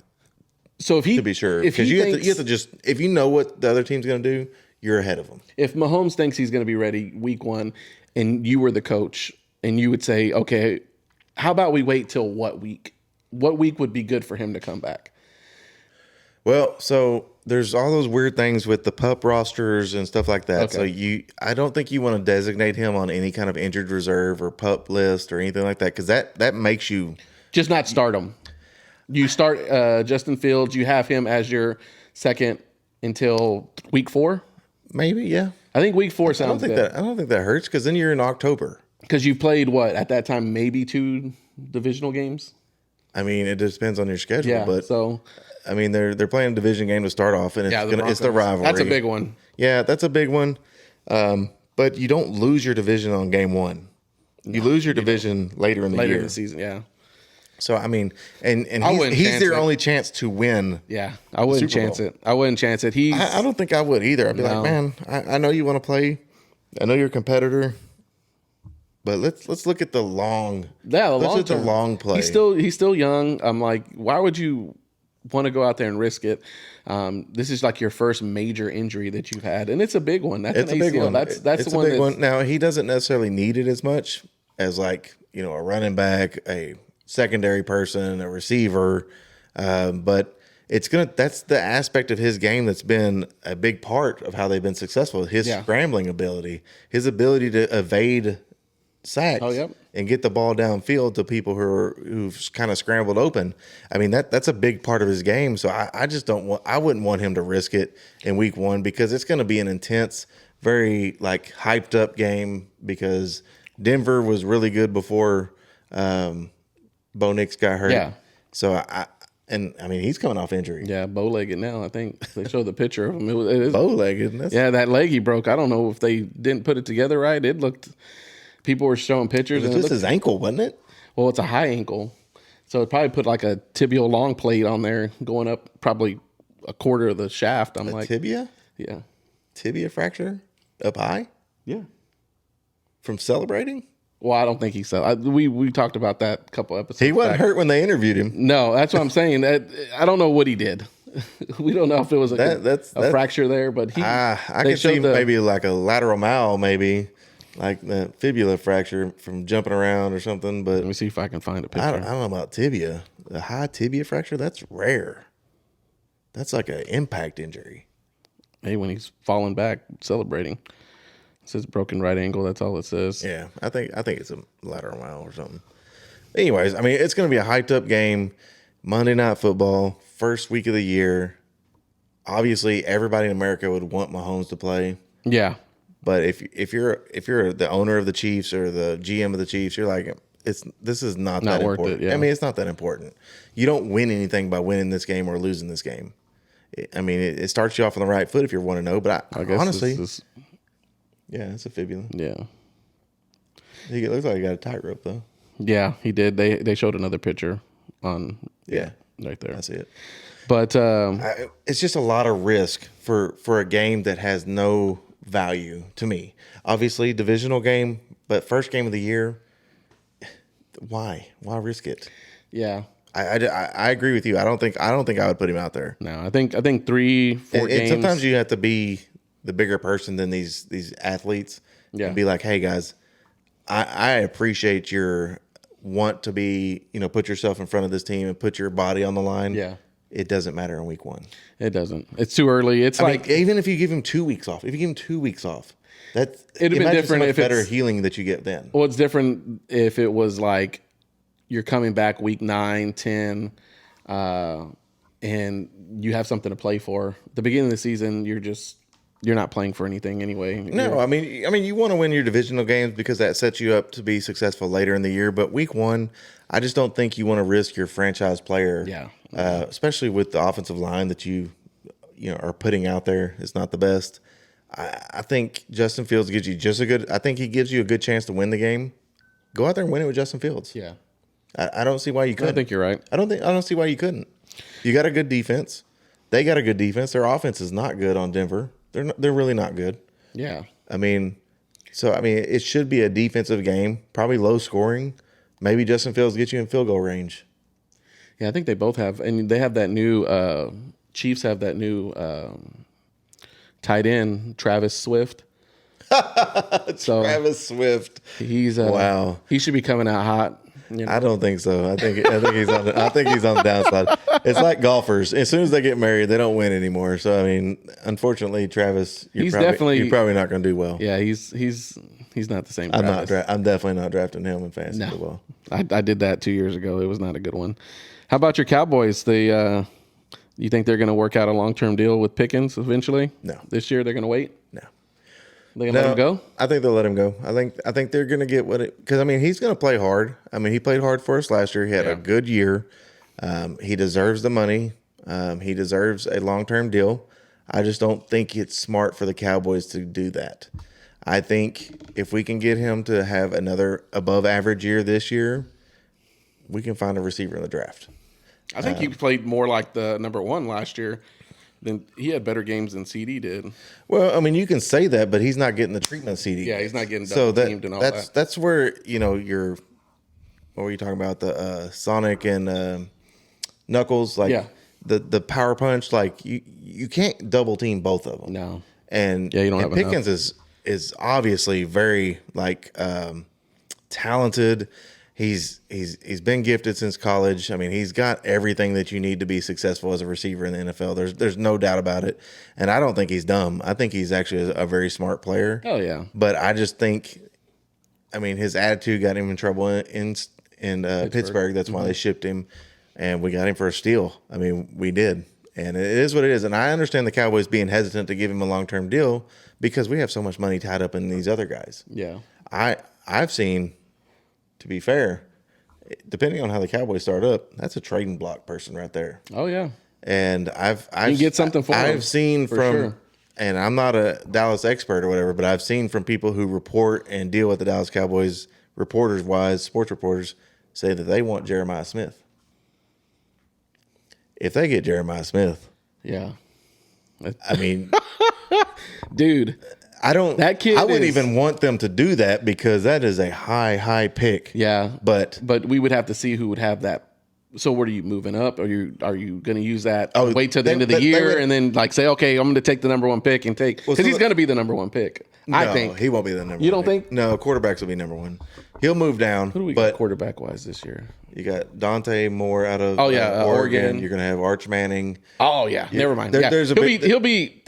So to be sure, because you have to just, if you know what the other team's going to do, you're ahead of them. If Mahomes thinks he's going to be ready week 1, and you were the coach, and you would say, okay, how about we wait till what week? What week would be good for him to come back? Well, so there's all those weird things with the pup rosters and stuff like that. Okay. So I don't think you want to designate him on any kind of injured reserve or pup list or anything like that, because that makes you just not start him. You start Justin Fields. You have him as your second until week 4. Maybe, yeah. I think week 4 sounds good. I don't think that hurts because then you're in October. Because you've played what at that time, maybe 2 divisional games. I mean, it depends on your schedule, Yeah, but so I mean, they're playing a division game to start off, and it's the rivalry. That's a big one. Yeah, that's a big one. But you don't lose your division on game 1. You lose your division later in the year. Later in the season, yeah. So I mean, and he's their only chance to win. Yeah, I wouldn't chance it. I wouldn't chance it. I don't think I would either. I'd be like, man, I know you want to play. I know you're a competitor. But let's look at the long. Yeah, the long play. He's still young. I'm like, why would you want to go out there and risk it? This is like your first major injury that you've had, and it's a big one. That's an ACL. Big one. That's the one. Big one. Now he doesn't necessarily need it as much as like a running back, a secondary person, a receiver, but that's the aspect of his game that's been a big part of how they've been successful. His scrambling ability, his ability to evade sacks and get the ball downfield to people who've kind of scrambled open. I mean, that's a big part of his game. So I wouldn't want him to risk it in week 1 because it's going to be an intense, very like hyped up game because Denver was really good before Bo Nix got hurt. Yeah. So I mean, he's coming off injury. Yeah, bow-legged now. I think they showed the picture of him. It is bow-legged. Yeah, that leg he broke. I don't know if they didn't put it together right. It looked People were showing pictures. It was just his ankle, wasn't it? Well, it's a high ankle. So it probably put like a tibial long plate on there going up probably a quarter of the shaft. I'm like, tibia? Yeah. Tibia fracture up high? Yeah. From celebrating? Well, I don't think he said. We talked about that a couple episodes He wasn't back. hurt when they interviewed him. No, that's what I'm saying. I don't know what he did. We don't know if it was a fracture there, but I can see maybe like a lateral mal, maybe like the fibula fracture from jumping around or something. But let me see if I can find a picture. I don't know about tibia. A high tibia fracture, that's rare. That's like an impact injury. Hey, when he's falling back, celebrating. It says broken right ankle. That's all it says. Yeah, I think it's a lateral mal or something. Anyways, I mean, it's going to be a hyped up game. Monday Night Football, first week of the year. Obviously, everybody in America would want Mahomes to play. Yeah, but if you're the owner of the Chiefs or the GM of the Chiefs, you're like, this is not that worth important. it. Yeah. I mean, it's not that important. You don't win anything by winning this game or losing this game. I mean, it starts you off on the right foot if you want to know. But I guess honestly, yeah, it's a fibula. Yeah, it looks like he got a tightrope though. Yeah, he did. They showed another picture on right there. I see it. But it's just a lot of risk for a game that has no value to me. Obviously, divisional game, but first game of the year. Why risk it? Yeah, I agree with you. I don't think I would put him out there. No, I think 3-4 games. Sometimes you have to be the bigger person than these athletes. Yeah, and be like, hey guys, I appreciate your want to be, put yourself in front of this team and put your body on the line. Yeah. It doesn't matter in week 1. It doesn't. It's too early. It's even if you give him 2 weeks off, it'd been different if better healing that you get then. Well, it's different if it was like you're coming back week 9, 10, and you have something to play for. At the beginning of the season, you're not playing for anything anyway. No, I mean you want to win your divisional games because that sets you up to be successful later in the year. But week 1, I just don't think you want to risk your franchise player. Yeah. Especially with the offensive line that you are putting out there. It's not the best. I think Justin Fields gives you I think he gives you a good chance to win the game. Go out there and win it with Justin Fields. Yeah. I don't see why you couldn't. I think you're right. I don't see why you couldn't. You got a good defense. They got a good defense. Their offense is not good on Denver. They're really not good. Yeah. It should be a defensive game, probably low scoring. Maybe Justin Fields gets you in field goal range. Yeah, I think they both have, and they have that new Chiefs have that new tight end, Travis Swift. Travis Swift. He's wow. He should be coming out hot. I don't think so. I think he's on the downside. It's like golfers. As soon as they get married, they don't win anymore. So unfortunately, Travis, you're probably not going to do well. Yeah, he's not the same. I'm definitely not drafting him in fantasy football. I did that 2 years ago. It was not a good one. How about your Cowboys? You think they're going to work out a long-term deal with Pickens eventually? No. This year they're going to wait? No. They gonna let him go? I think they'll let him go. I think they're gonna get because he's gonna play hard. He played hard for us last year. He had a good year. He deserves the money. He deserves a long-term deal. I just don't think it's smart for the Cowboys to do that. I think if we can get him to have another above-average year this year, we can find a receiver in the draft. I think he played more like the number 1 last year. Then he had better games than CD did. Well, you can say that, but he's not getting the treatment CD. Yeah, he's not getting double teamed and all that. That's where you're. What were you talking about? The Sonic and Knuckles, the power punch. Like you can't double team both of them. No, and you don't have Pickens enough. is obviously very talented. He's been gifted since college. He's got everything that you need to be successful as a receiver in the NFL. There's no doubt about it. And I don't think he's dumb. I think he's actually a very smart player. Oh yeah. But I just think, his attitude got him in trouble in Pittsburgh. That's why they shipped him, and we got him for a steal. We did, and it is what it is. And I understand the Cowboys being hesitant to give him a long-term deal because we have so much money tied up in these other guys. Yeah. I've seen. To be fair, depending on how the Cowboys start up, that's a trading block person right there. Oh yeah, and I've you get something for I've him, seen from and I'm not a Dallas expert or whatever, but I've seen from people who report and deal with the Dallas Cowboys, reporters-wise, sports reporters, say that they want Jeremiah Smith. If they get Jeremiah Smith, yeah, I mean, dude, that kid. I wouldn't even want them to do that because that is a high pick. Yeah, but we would have to see who would have that. So what are you moving up? Are you going to use that? Oh, wait till the end of the year and then like say, okay, I'm going to take the number one pick and take because he's going to be the number one pick. No, I think he won't be the number. You don't think? No, quarterbacks will be number one. He'll move down. Who do we got quarterback wise this year? You got Dante Moore out of Oregon. You're going to have Arch Manning. Oh yeah, never mind. He'll be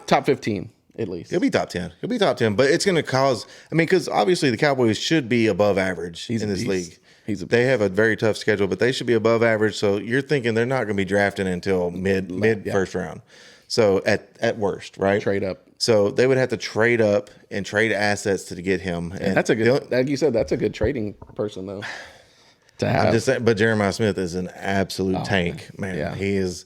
top 15 at least. He'll be top 10. But it's going to cause. I mean, because obviously the Cowboys should be above average in this league. They have a very tough schedule, but they should be above average. So you're thinking they're not going to be drafting until mid first round. So at worst, right? Trade up. So they would have to trade up and trade assets to get him. And that's a good, like you said, that's a good trading person though. To have. I'm just saying, but Jeremiah Smith is an absolute tank, man. Yeah. He is.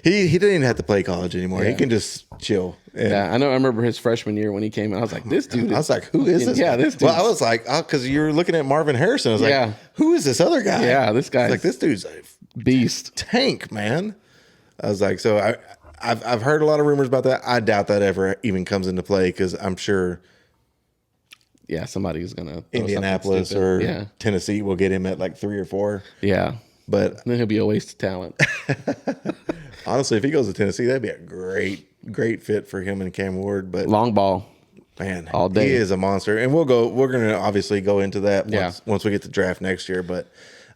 he didn't even have to play college anymore. Yeah. He can just chill. Yeah, I know. I remember his freshman year when he came in. I was like, "This dude." I was like, "Who is this?" Yeah, this dude. Well, I was like, because you were looking at Marvin Harrison. I was like, "Who is this other guy?" Yeah, this guy. Like this dude's a beast, tank, man. I was like, so I've heard a lot of rumors about that. I doubt that ever even comes into play because I'm sure. Yeah, somebody's gonna Indianapolis or Tennessee will get him at like 3 or 4. Yeah, but then he'll be a waste of talent. Honestly, if he goes to Tennessee, that'd be a great fit for him and Cam Ward. But long ball, man, all day. He is a monster, and we're going to obviously go into that once we get to draft next year. But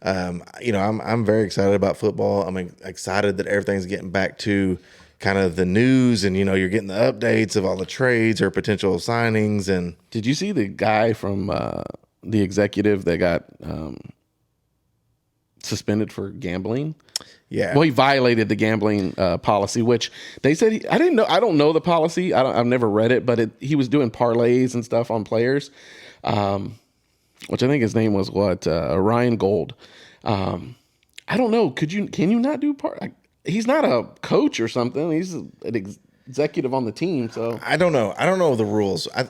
I'm very excited about football. I'm excited that everything's getting back to kind of the news, and you're getting the updates of all the trades or potential signings. And did you see the guy from the executive that got suspended for gambling? Yeah. Well, he violated the gambling policy, which they said I didn't know. I don't know the policy. I've never read it, but he was doing parlays and stuff on players, which I think his name was Ryan Gold. I don't know. Can you not do he's not a coach or something. He's an executive on the team. So I don't know. I don't know the rules. I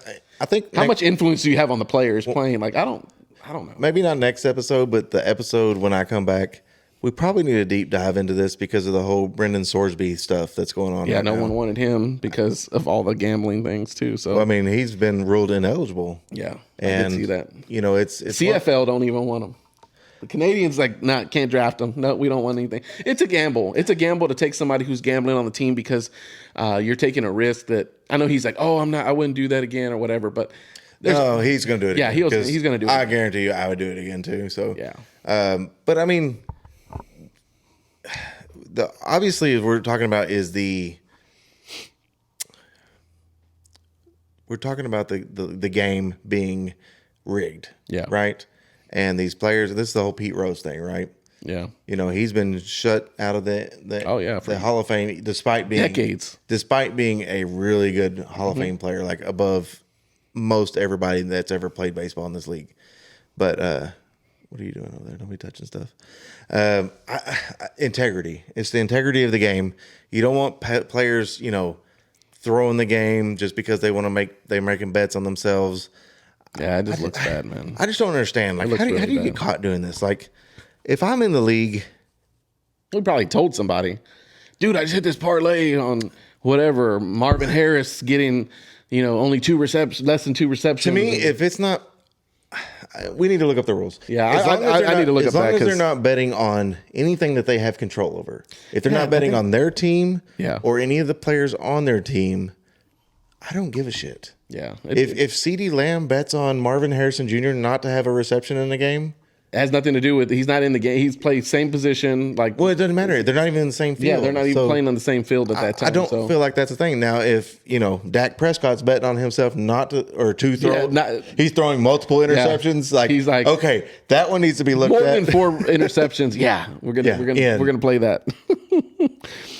think how much influence do you have on the players playing? Like I don't know. Maybe not next episode, but the episode when I come back. We probably need a deep dive into this because of the whole Brendan Sorsby stuff that's going on. Yeah, no one wanted him because of all the gambling things too. So well, I mean, he's been ruled ineligible. Yeah, and I can see that. It's CFL don't even want him. The Canadians can't draft him. No, we don't want anything. It's a gamble. It's a gamble to take somebody who's gambling on the team because you're taking a risk that I know he's like, oh, I wouldn't do that again or whatever. But no, he's going to do it. Yeah, again he's going to do it. I guarantee you, I would do it again too. So yeah, but I mean. Obviously we're talking about the game being rigged. Yeah. Right. And these players, this is the whole Pete Rose thing, right? Yeah. He's been shut out of the Hall of Fame despite being decades. Despite being a really good Hall of Fame player, like above most everybody that's ever played baseball in this league. But what are you doing over there? Don't be touching stuff. Integrity. It's the integrity of the game. You don't want players, throwing the game just because they're making bets on themselves. Yeah, it just looks bad, man. I just don't understand. Like, how do you get caught doing this? Like, if I'm in the league, we probably told somebody, dude, I just hit this parlay on whatever Marvin Harris getting, only less than 2 receptions. To me, if it's not. We need to look up the rules. Yeah, I need to look up that. As long as they're not betting on anything that they have control over. If they're not betting on their team or any of the players on their team, I don't give a shit. Yeah. If CeeDee Lamb bets on Marvin Harrison Jr. not to have a reception in the game, it has nothing to do with he's not in the game. He's played same position. Well, it doesn't matter. They're not even in the same field. Yeah, they're not even playing on the same field at that time. I don't feel like that's a thing. Now, if Dak Prescott's betting on himself not to or to throw, he's throwing multiple interceptions. Like he's like, okay, that one needs to be looked at. More than 4 interceptions. Yeah, we're gonna play that.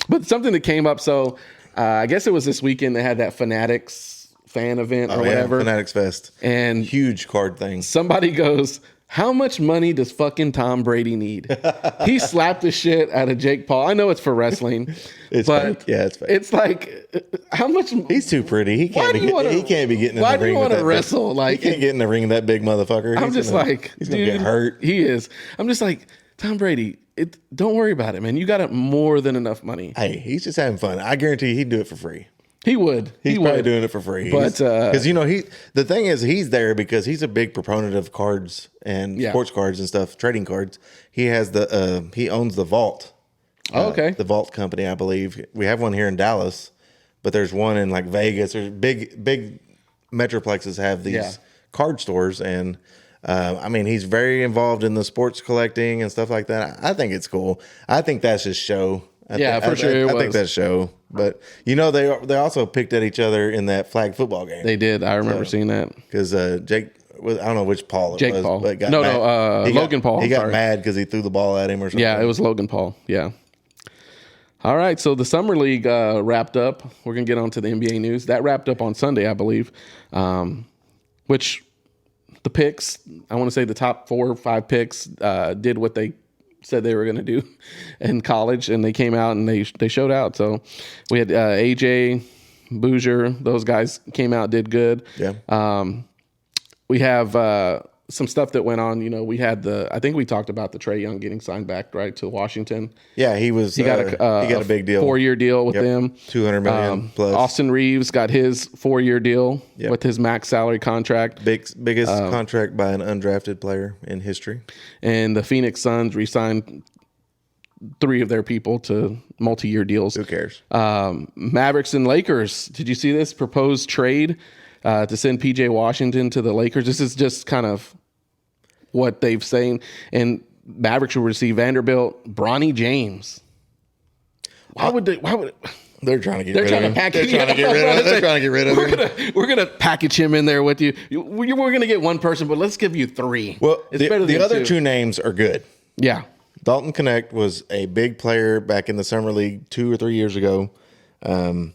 But something that came up. So I guess it was this weekend. They had that Fanatics fan event or whatever. Fanatics Fest, and huge card thing. Somebody goes, How much money does fucking Tom Brady need? He slapped the shit out of Jake Paul. I know it's for wrestling, it's but fake. Yeah, it's fake. It's like, how much? He's too pretty. He can't be getting in the ring. Why do you want to wrestle? Like, he can't get in the ring with that big motherfucker. He's gonna get hurt. He is. I'm just like, Tom Brady, don't worry about it, man. You got more than enough money. Hey, he's just having fun. I guarantee he'd do it for free. He would. He's probably doing it for free. But because the thing is, he's there because he's a big proponent of cards and sports cards and stuff, trading cards. He has he owns the Vault. Okay. The Vault company, I believe. We have one here in Dallas, but there's one in like Vegas. There's big metroplexes have these card stores, and I mean, he's very involved in the sports collecting and stuff like that. I think it's cool. I think that's his show. For sure. I think that's show. But they also picked at each other in that flag football game. They did. I remember seeing that because Jake. I don't know which Paul it was. Paul. But Logan Paul. He got mad because he threw the ball at him or something. Yeah, it was Logan Paul. Yeah. All right, so the Summer League wrapped up. We're going to get on to the NBA news. That wrapped up on Sunday, I believe, which the picks, I want to say the top 4 or 5 picks did what they said they were going to do in college, and they came out and they showed out. So we had AJ, Bouger, those guys came out, did good. Yeah. We have some stuff that went on. We had I think we talked about the Trae Young getting signed back, right, to Washington. Yeah, he got a big deal, 4-year deal with them, $200 million plus. Austin Reeves got his 4-year deal with his max salary contract, biggest contract by an undrafted player in history. And the Phoenix Suns re-signed 3 of their people to multi-year deals. Who cares? Mavericks and Lakers. Did you see this proposed trade to send PJ Washington to the Lakers? This is just kind of what they've saying. And Mavericks will receive Vanderbilt, Bronny James. Why would they're trying to get rid of him? They're trying to get rid of him. We're gonna package him in there with you. We're gonna get one person, but let's give you 3. Well, the other 2 names are good. Yeah. Dalton Connect was a big player back in the Summer League 2 or 3 years ago. I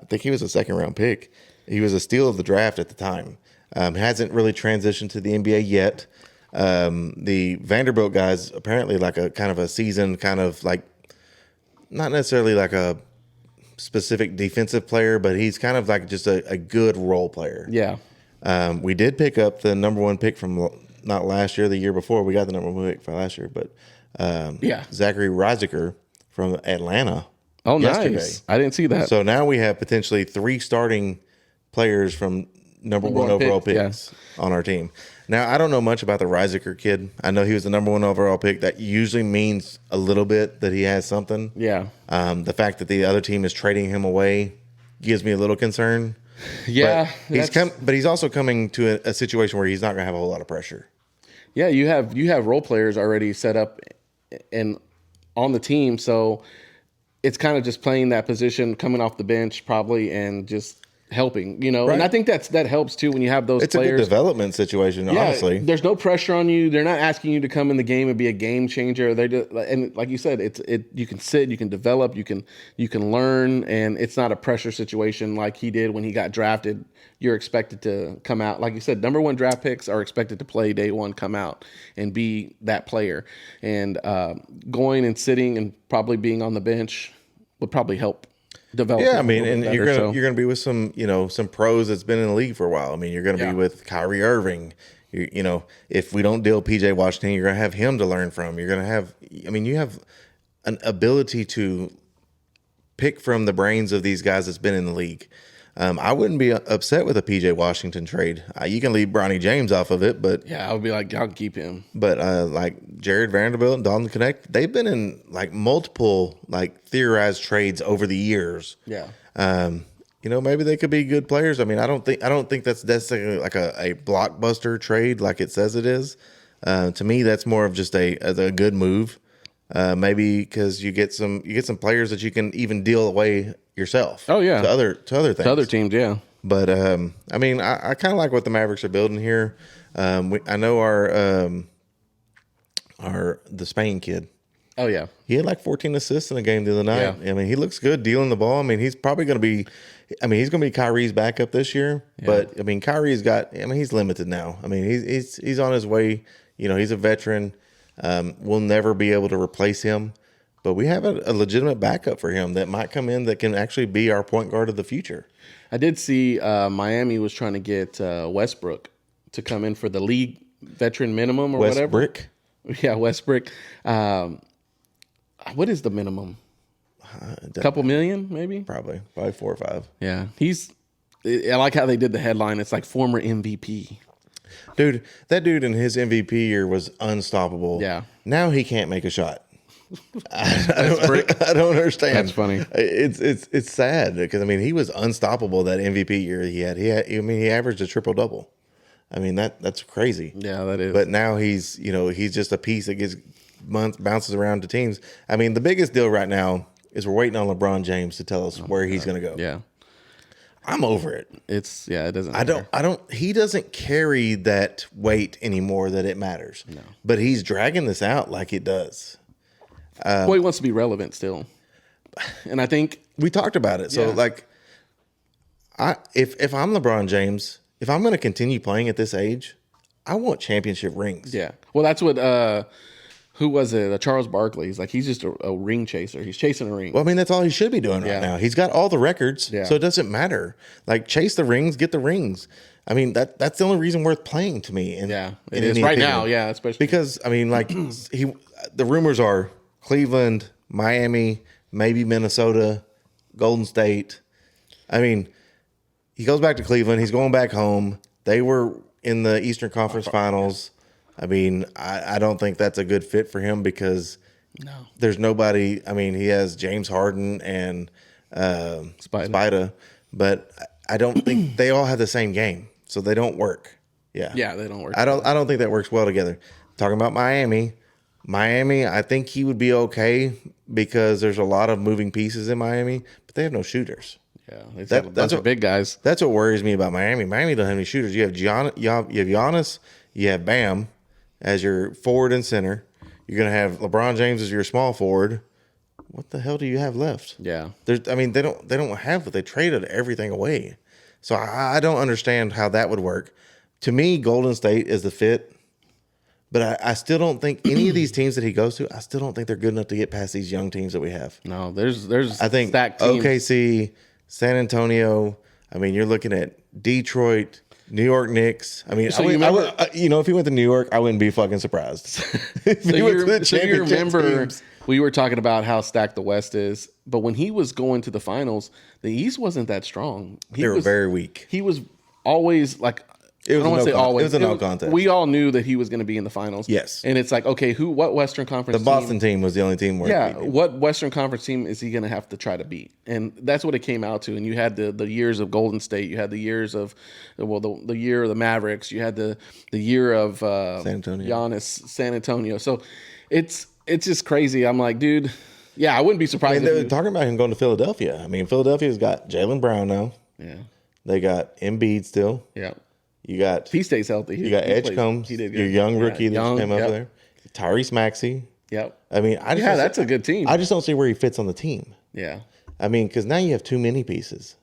think he was a 2nd-round pick. He was a steal of the draft at the time. Hasn't really transitioned to the NBA yet. The Vanderbilt guys apparently like a kind of a seasoned kind of like, not necessarily like a specific defensive player, but he's kind of like just a good role player. Yeah. We did pick up the number 1 pick from not last year, the year before. We got the number 1 pick for last year, but Zachary Reiziger from Atlanta. Oh, yesterday. Nice. I didn't see that. So now we have potentially 3 starting players from number 1 overall picks on our team. Now, I don't know much about the Reiziger kid. I know he was the number 1 overall pick. That usually means a little bit that he has something. Yeah. The fact that the other team is trading him away gives me a little concern. Yeah. But he's also coming to a situation where he's not going to have a whole lot of pressure. Yeah, you have role players already set up and on the team, so it's kind of just playing that position, coming off the bench probably, and just helping, Right. And I think that helps too when you have those players. It's a good development situation, honestly. There's no pressure on you. They're not asking you to come in the game and be a game changer. And like you said, you can sit, you can develop, you can learn, and it's not a pressure situation like he did when he got drafted. You're expected to come out, like you said, number 1 draft picks are expected to play day 1, come out and be that player. And going and sitting and probably being on the bench would probably help develop. Yeah, I mean, and you're gonna be with some pros that's been in the league for a while. I mean, you're gonna be with Kyrie Irving. If we don't deal PJ Washington, you're gonna have him to learn from. You're gonna have, you have an ability to pick from the brains of these guys that's been in the league. I wouldn't be upset with a PJ Washington trade. You can leave Bronny James off of it, but yeah, I would be like, I'll keep him. But like Jared Vanderbilt and Dalton Connect, they've been in like multiple like theorized trades over the years. Yeah. Maybe they could be good players. I mean, I don't think that's necessarily like a blockbuster trade like it says it is. To me, that's more of just a good move. Maybe because you get some players that you can even deal away yourself. Oh yeah, to other things, to other teams. Yeah, but I mean, I kind of like what the Mavericks are building here. I know the Spain kid. Oh, yeah. He had like 14 assists in the game the other night. Yeah. I mean, he looks good dealing the ball. I mean, he's probably going to be – I mean, he's going to be Kyrie's backup this year. Yeah. But, I mean, Kyrie's got – I mean, he's limited now. I mean, he's on his way. You know, he's a veteran. We'll never be able to replace him. But we have a legitimate backup for him that might come in that can actually be our point guard of the future. I did see Miami was trying to get Westbrook to come in for the league veteran minimum or whatever. Westbrook? Yeah, Westbrook. What is the minimum? A couple million, maybe? Probably 4 or 5. Yeah. I like how they did the headline. It's like former MVP. Dude, that dude in his MVP year was unstoppable. Yeah. Now he can't make a shot. I don't understand. That's funny. It's sad because I mean he was unstoppable that MVP year he had. He averaged a triple double. I mean that's crazy. Yeah, that is. But now he's just a piece that gets bounces around to teams. I mean the biggest deal right now is we're waiting on LeBron James to tell us where he's going to go. Yeah. I'm over it. It doesn't matter. He doesn't carry that weight anymore that it matters. No. But he's dragging this out like it does. Well, he wants to be relevant still. And I think we talked about it. So like if I'm LeBron James, if I'm going to continue playing at this age, I want championship rings. Yeah. Well, that's what who was it? Charles Barkley. He's like, he's just a ring chaser. He's chasing a ring. Well, I mean, that's all he should be doing right now. He's got all the records, so it doesn't matter. Like, chase the rings, get the rings. I mean, that's the only reason worth playing to me. It is right now. Yeah, especially because I mean, like the rumors are Cleveland, Miami, maybe Minnesota, Golden State. I mean, he goes back to Cleveland. He's going back home. They were in the Eastern Conference Finals. I mean, I don't think that's a good fit for him because there's nobody. I mean, he has James Harden and Spida, but I don't think they all have the same game, so they don't work. Yeah, they don't work. I don't think that works well together. Talking about Miami, I think he would be okay because there's a lot of moving pieces in Miami, but they have no shooters. Yeah, that's what big guys. That's what worries me about Miami. Miami don't have any shooters. You have Giannis, you have Bam as your forward and center. You're going to have LeBron James as your small forward. What the hell do you have left? Yeah. They don't have what they traded everything away. So I don't understand how that would work. To me, Golden State is the fit. But I still don't think any of these teams that he goes to, I still don't think they're good enough to get past these young teams that we have. No, there's I think stacked teams. OKC, San Antonio. I mean, you're looking at Detroit, New York Knicks. I mean, if he went to New York, I wouldn't be fucking surprised. So you remember we were talking about how stacked the West is, but when he was going to the finals, the East wasn't that strong. They were very weak. He was always like, I don't want to say always. It was a no contest. We all knew that he was going to be in the finals. Yes. And it's like, okay, what Western Conference The Boston team was the only team where what Western Conference team is he going to have to try to beat? And that's what it came out to. And you had the years of Golden State. You had the years of, the year of the Mavericks. You had the year of San Antonio. Giannis, San Antonio. So it's just crazy. I'm like, dude, I wouldn't be surprised. They're talking about him going to Philadelphia. I mean, Philadelphia's got Jaylen Brown now. Yeah. They got Embiid still. Yeah. You got if he stays healthy. You got Edgecombe, your young rookie that just came over there. Tyrese Maxey. Yep. I mean, that's a good team. I just don't see where he fits on the team. Yeah. I mean, because now you have too many pieces.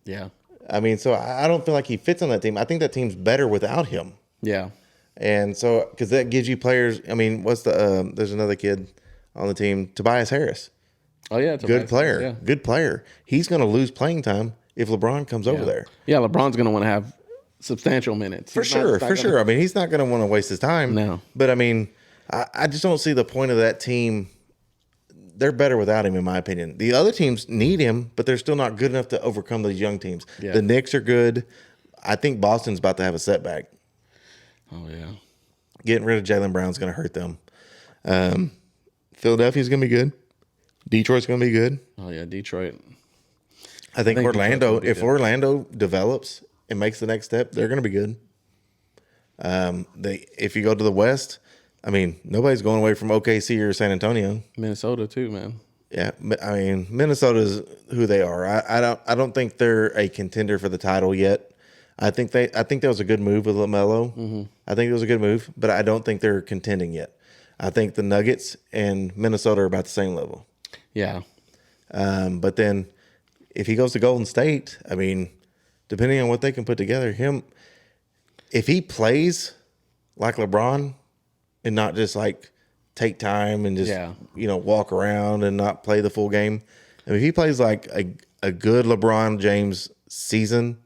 Yeah. I mean, so I don't feel like he fits on that team. I think that team's better without him. Yeah. And so, because that gives you players. I mean, there's another kid on the team, Tobias Harris. Oh yeah, good player. Good player. He's going to lose playing time if LeBron comes over there. Yeah, LeBron's going to want to have substantial minutes. For sure. I mean, he's not going to want to waste his time. No. But I mean, I just don't see the point of that team. They're better without him, in my opinion. The other teams need him, but they're still not good enough to overcome those young teams. Yeah. The Knicks are good. I think Boston's about to have a setback. Oh, yeah. Getting rid of Jaylen Brown's going to hurt them. Philadelphia's going to be good. Detroit's going to be good. Oh, yeah, Detroit. I think Orlando, if Orlando develops and makes the next step, they're going to be good. If you go to the West, I mean, nobody's going away from OKC or San Antonio. Minnesota too, man. Yeah, I mean, Minnesota's who they are. I don't think they're a contender for the title yet. I think that was a good move with LaMelo. Mm-hmm. I think it was a good move, but I don't think they're contending yet. I think the Nuggets and Minnesota are about the same level. Yeah. But then if he goes to Golden State, I mean, depending on what they can put together, if he plays like LeBron and not just like take time and just, walk around and not play the full game. I mean, if he plays like a good LeBron James season,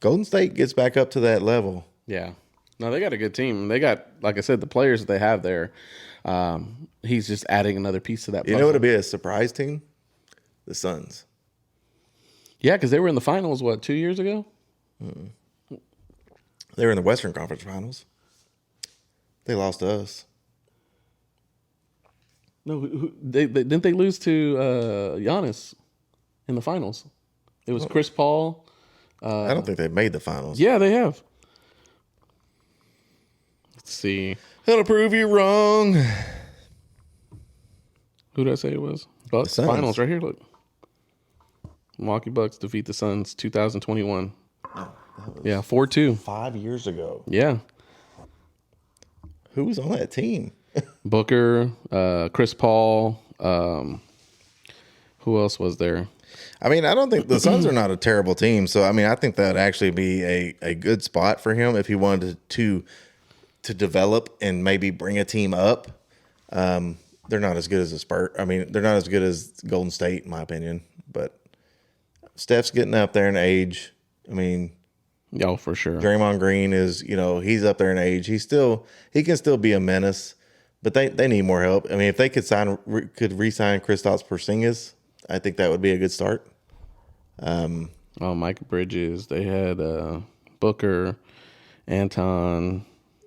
Golden State gets back up to that level. Yeah. No, they got a good team. They got, like I said, the players that they have there. He's just adding another piece to that puzzle. You know what would be a surprise team? The Suns. Yeah, because they were in the finals, 2 years ago? They were in the Western Conference Finals. They lost to us. No, didn't they lose to Giannis in the finals? It was Chris Paul. I don't think they've made the finals. Yeah, they have. Let's see. Gonna prove you wrong. Who did I say it was? Bucks finals right here. Look, Milwaukee Bucks defeat the Suns 2021. Oh, 4-2. 5 years ago. Yeah. Who was on that team? Booker, Chris Paul. Who else was there? I mean, I don't think the Suns are not a terrible team. So, I mean, I think that would actually be a good spot for him if he wanted to develop and maybe bring a team up. They're not as good as the Spurs. I mean, they're not as good as Golden State, in my opinion. But Steph's getting up there in age. I mean, for sure. Draymond Green is, he's up there in age. He can still be a menace, but they need more help. I mean, if they could re-sign Kristaps Porzingis, I think that would be a good start. Mike Bridges. They had Booker, Anton.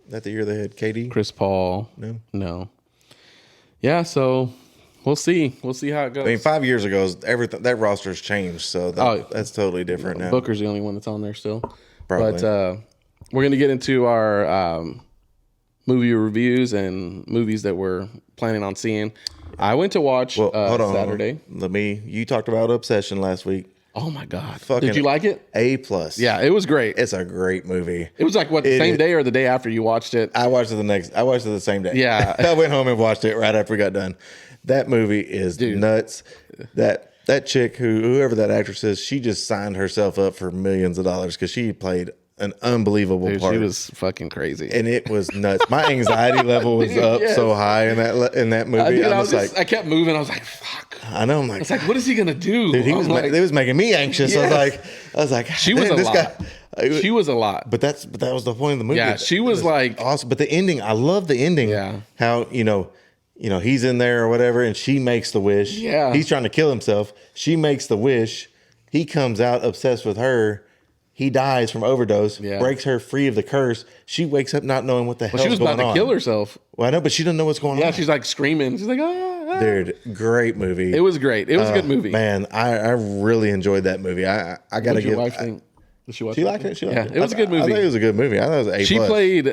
That the year they had KD? Chris Paul. No. Yeah, so we'll see. We'll see how it goes. I mean, 5 years ago, everything that roster's changed, so that's totally different now. Booker's the only one that's on there still. Probably. But we're going to get into our movie reviews and movies that we're planning on seeing. I went to watch hold on, Saturday. You talked about Obsession last week. Oh my God. Fucking did you like it? A+. Yeah, it was great. It's a great movie. It was like the same day or the day after you watched it? I watched it the same day. Yeah. I went home and watched it right after we got done. That movie is nuts. That chick, whoever that actress is, she just signed herself up for millions of dollars because she played an unbelievable part. She was fucking crazy, and it was nuts. My anxiety level was up so high in that movie. I kept moving. I was like, "Fuck!" I know. I was like, "What is he gonna do?" Dude, it was making me anxious. Yes. I was like, she was a lot. She was a lot. But that was the point of the movie. Yeah, she was like awesome. But the ending, I love the ending. Yeah, how he's in there or whatever, and she makes the wish. Yeah, he's trying to kill himself. She makes the wish. He comes out obsessed with her. He dies from overdose, breaks her free of the curse. She wakes up not knowing what the hell is going on. She was about to kill herself. Well, I know, but she doesn't know what's going on. Yeah, she's like screaming. She's like, ah. Dude, great movie. It was great. It was a good movie. Man, I really enjoyed that movie. I got to give. What did your wife think? Did she watch it? She liked it. She liked it. It was a good movie. I think it was a good movie. I thought it was A+. She played,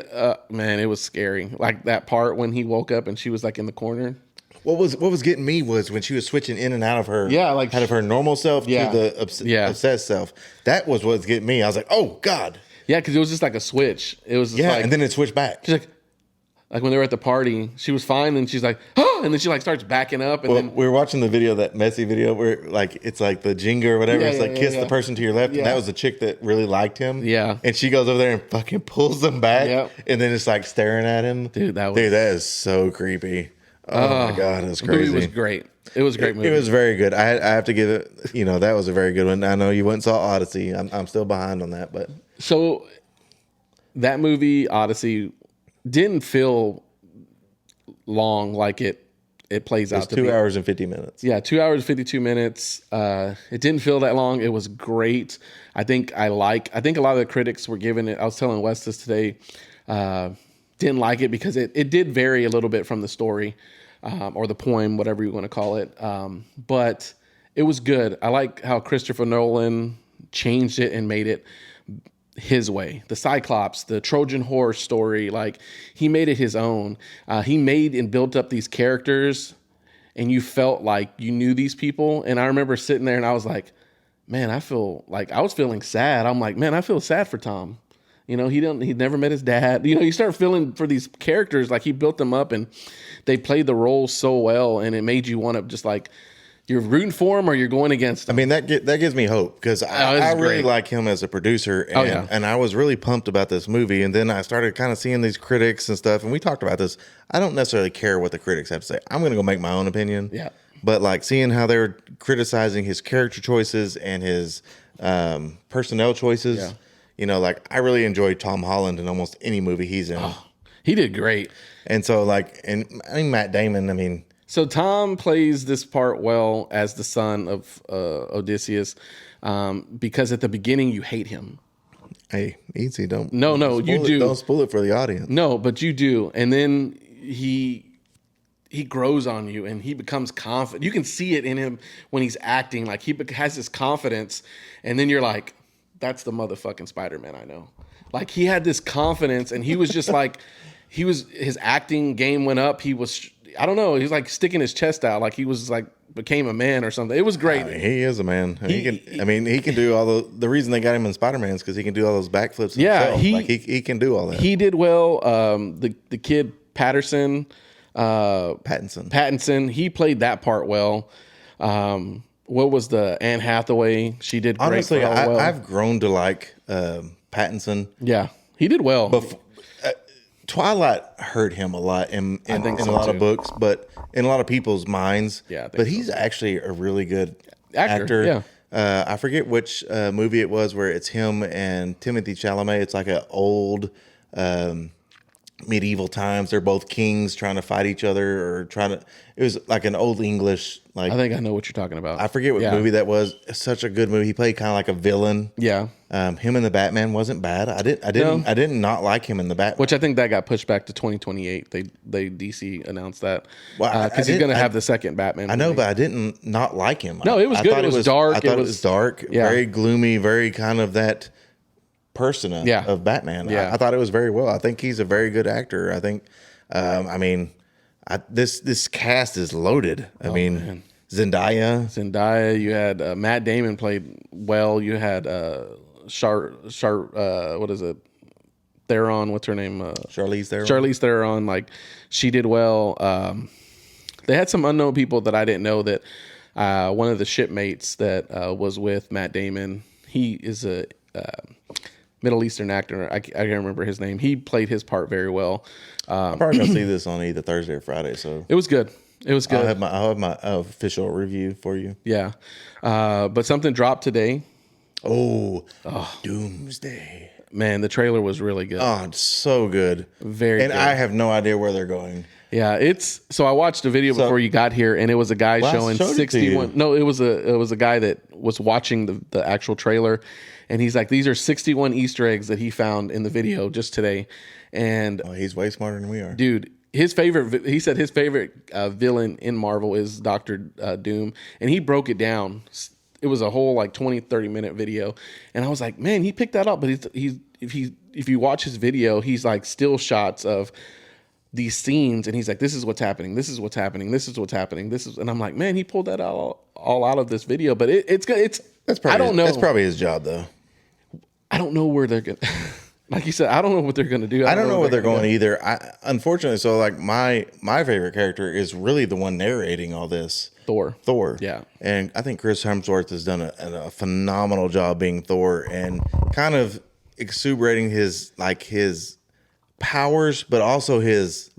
man, it was scary. Like that part when he woke up and she was like in the corner. What was getting me was when she was switching in and out of her, out of her normal self to the obsessed self. That was what's getting me. I was like, oh God. Yeah, because it was just like a switch. It was just and then it switched back. She's like when they were at the party, she was fine, and she's like, oh, and then she like starts backing up. And then we were watching the video, that messy video where it's like the Jenga or whatever. It's like kiss the person to your left, and that was the chick that really liked him. Yeah, and she goes over there and fucking pulls them back, and then it's like staring at him. Dude, that is so creepy. Oh my God, it was crazy. The movie was great. It was a great movie. It was very good. I have to give it, that was a very good one. I know you went and saw Odyssey. I'm still behind on that, but. So that movie, Odyssey, didn't feel long like it plays out to be. 2 hours and 50 minutes. Yeah, 2 hours and 52 minutes. It didn't feel that long. It was great. I think a lot of the critics were giving it, I was telling Wes this today, didn't like it because it did vary a little bit from the story. Or the poem, whatever you want to call it. But it was good. I like how Christopher Nolan changed it and made it his way. The Cyclops, the Trojan horse story, like he made it his own. He made and built up these characters and you felt like you knew these people. And I remember sitting there and I was like, man, I feel like I was feeling sad. I'm like, man, I feel sad for Tom. He'd never met his dad. You start feeling for these characters, like he built them up and they played the roles so well, and it made you want to just like, you're rooting for him or you're going against him. I mean, that gives me hope because I really like him as a producer, and I was really pumped about this movie. And then I started kind of seeing these critics and stuff, and we talked about this. I don't necessarily care what the critics have to say. I'm going to go make my own opinion. Yeah. But like seeing how they were criticizing his character choices and his personnel choices, like I really enjoyed Tom Holland in almost any movie he's in. Oh, he did great. And so Matt Damon, So Tom plays this part well as the son of Odysseus, because at the beginning you hate him. Hey, easy, don't. No, you do. Don't spoil it for the audience. No, but you do, and then he grows on you, and he becomes confident. You can see it in him when he's acting. Like he has this confidence, and then you're like, "That's the motherfucking Spider-Man I know." Like he had this confidence, and he was just like, his acting game went up. He was. I don't know. He's like sticking his chest out, like he was like became a man or something. It was great. He is a man. He can do all the reason they got him in Spider-Man is because he can do all those backflips. Yeah, himself. He can do all that. He did well. The kid Pattinson, he played that part well. What was the Anne Hathaway? She did great. Honestly, I've grown to like Pattinson. Yeah, he did well. Twilight hurt him a lot in a lot of books, but in a lot of people's minds. Yeah, but he's actually a really good actor. Yeah. I forget which movie it was where it's him and Timothée Chalamet. It's like an old medieval times. They're both kings trying to fight each other it was like an old English. Like I think I know what you're talking about. I forget what movie that was. It's such a good movie. He played kind of like a villain. Yeah. Him in the Batman wasn't bad. I did not like him in the Batman. Which I think that got pushed back to 2028. They DC announced that because he's going to have the second Batman movie. I know, but I didn't not like him. No, it was good. It was dark. I thought it was dark, very gloomy, very kind of that persona of Batman. Yeah. I thought it was very well. I think he's a very good actor. I think, this cast is loaded. Man. Zendaya. You had Matt Damon played well. You had what is it? Theron. What's her name? Charlize Theron. Like she did well. They had some unknown people that I didn't know. That one of the shipmates that was with Matt Damon. He is a Middle Eastern actor. I can't remember his name. He played his part very well. I'm probably gonna see this on either Thursday or Friday. So it was good. It was good. I'll have my official review for you. Yeah, but something dropped today. Oh, Doomsday. Man, the trailer was really good. Oh, it's so good. Very and good. I have no idea where they're going. Yeah, so I watched a video before you got here, and it was a guy showing 61. No, it was a guy that was watching the actual trailer, and he's like, these are 61 Easter eggs that he found in the video just today. And he's way smarter than we are, dude. He said his favorite villain in Marvel is Dr. Doom, and he broke it down. It was a whole like 20-30 minute video, and I was like, man, he picked that up. But if you watch his video, he's like still shots of these scenes, and he's like, this is what's happening, this is what's happening, this is what's happening, and I'm like, man, he pulled that all out of this video. But it's good. I don't know. That's probably his job, though. I don't know where they're gonna. Like you said, I don't know what they're going to do. I don't know where they're going either. Unfortunately, so like my favorite character is really the one narrating all this. Thor. Yeah. And I think Chris Hemsworth has done a phenomenal job being Thor and kind of exuberating his powers, but also his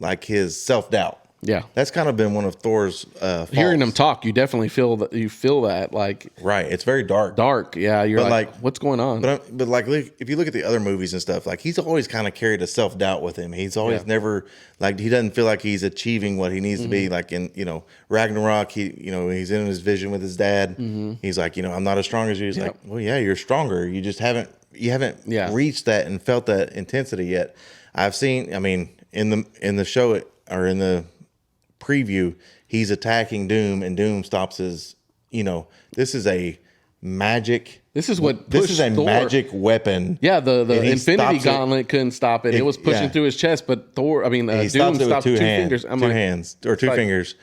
self-doubt. Yeah, that's kind of been one of Thor's faults. Hearing him talk, you definitely feel that. You feel that, like, right? It's very dark. Yeah, you're like, what's going on? But like, if you look at the other movies and stuff, like he's always kind of carried a self-doubt with him. He's always never like he doesn't feel like he's achieving what he needs to be. Like in Ragnarok, he's in his vision with his dad. He's like, I'm not as strong as you. He's like, well, yeah, you're stronger. You just haven't reached that and felt that intensity yet. I've seen. I mean, in the show or in the preview, he's attacking Doom, and Doom stops his. This is a magic. This is what this is a Thor. Magic weapon. Yeah, the Infinity Gauntlet couldn't stop it. It was pushing through his chest, but Thor. I mean, Doom stopped with two fingers. Two fingers,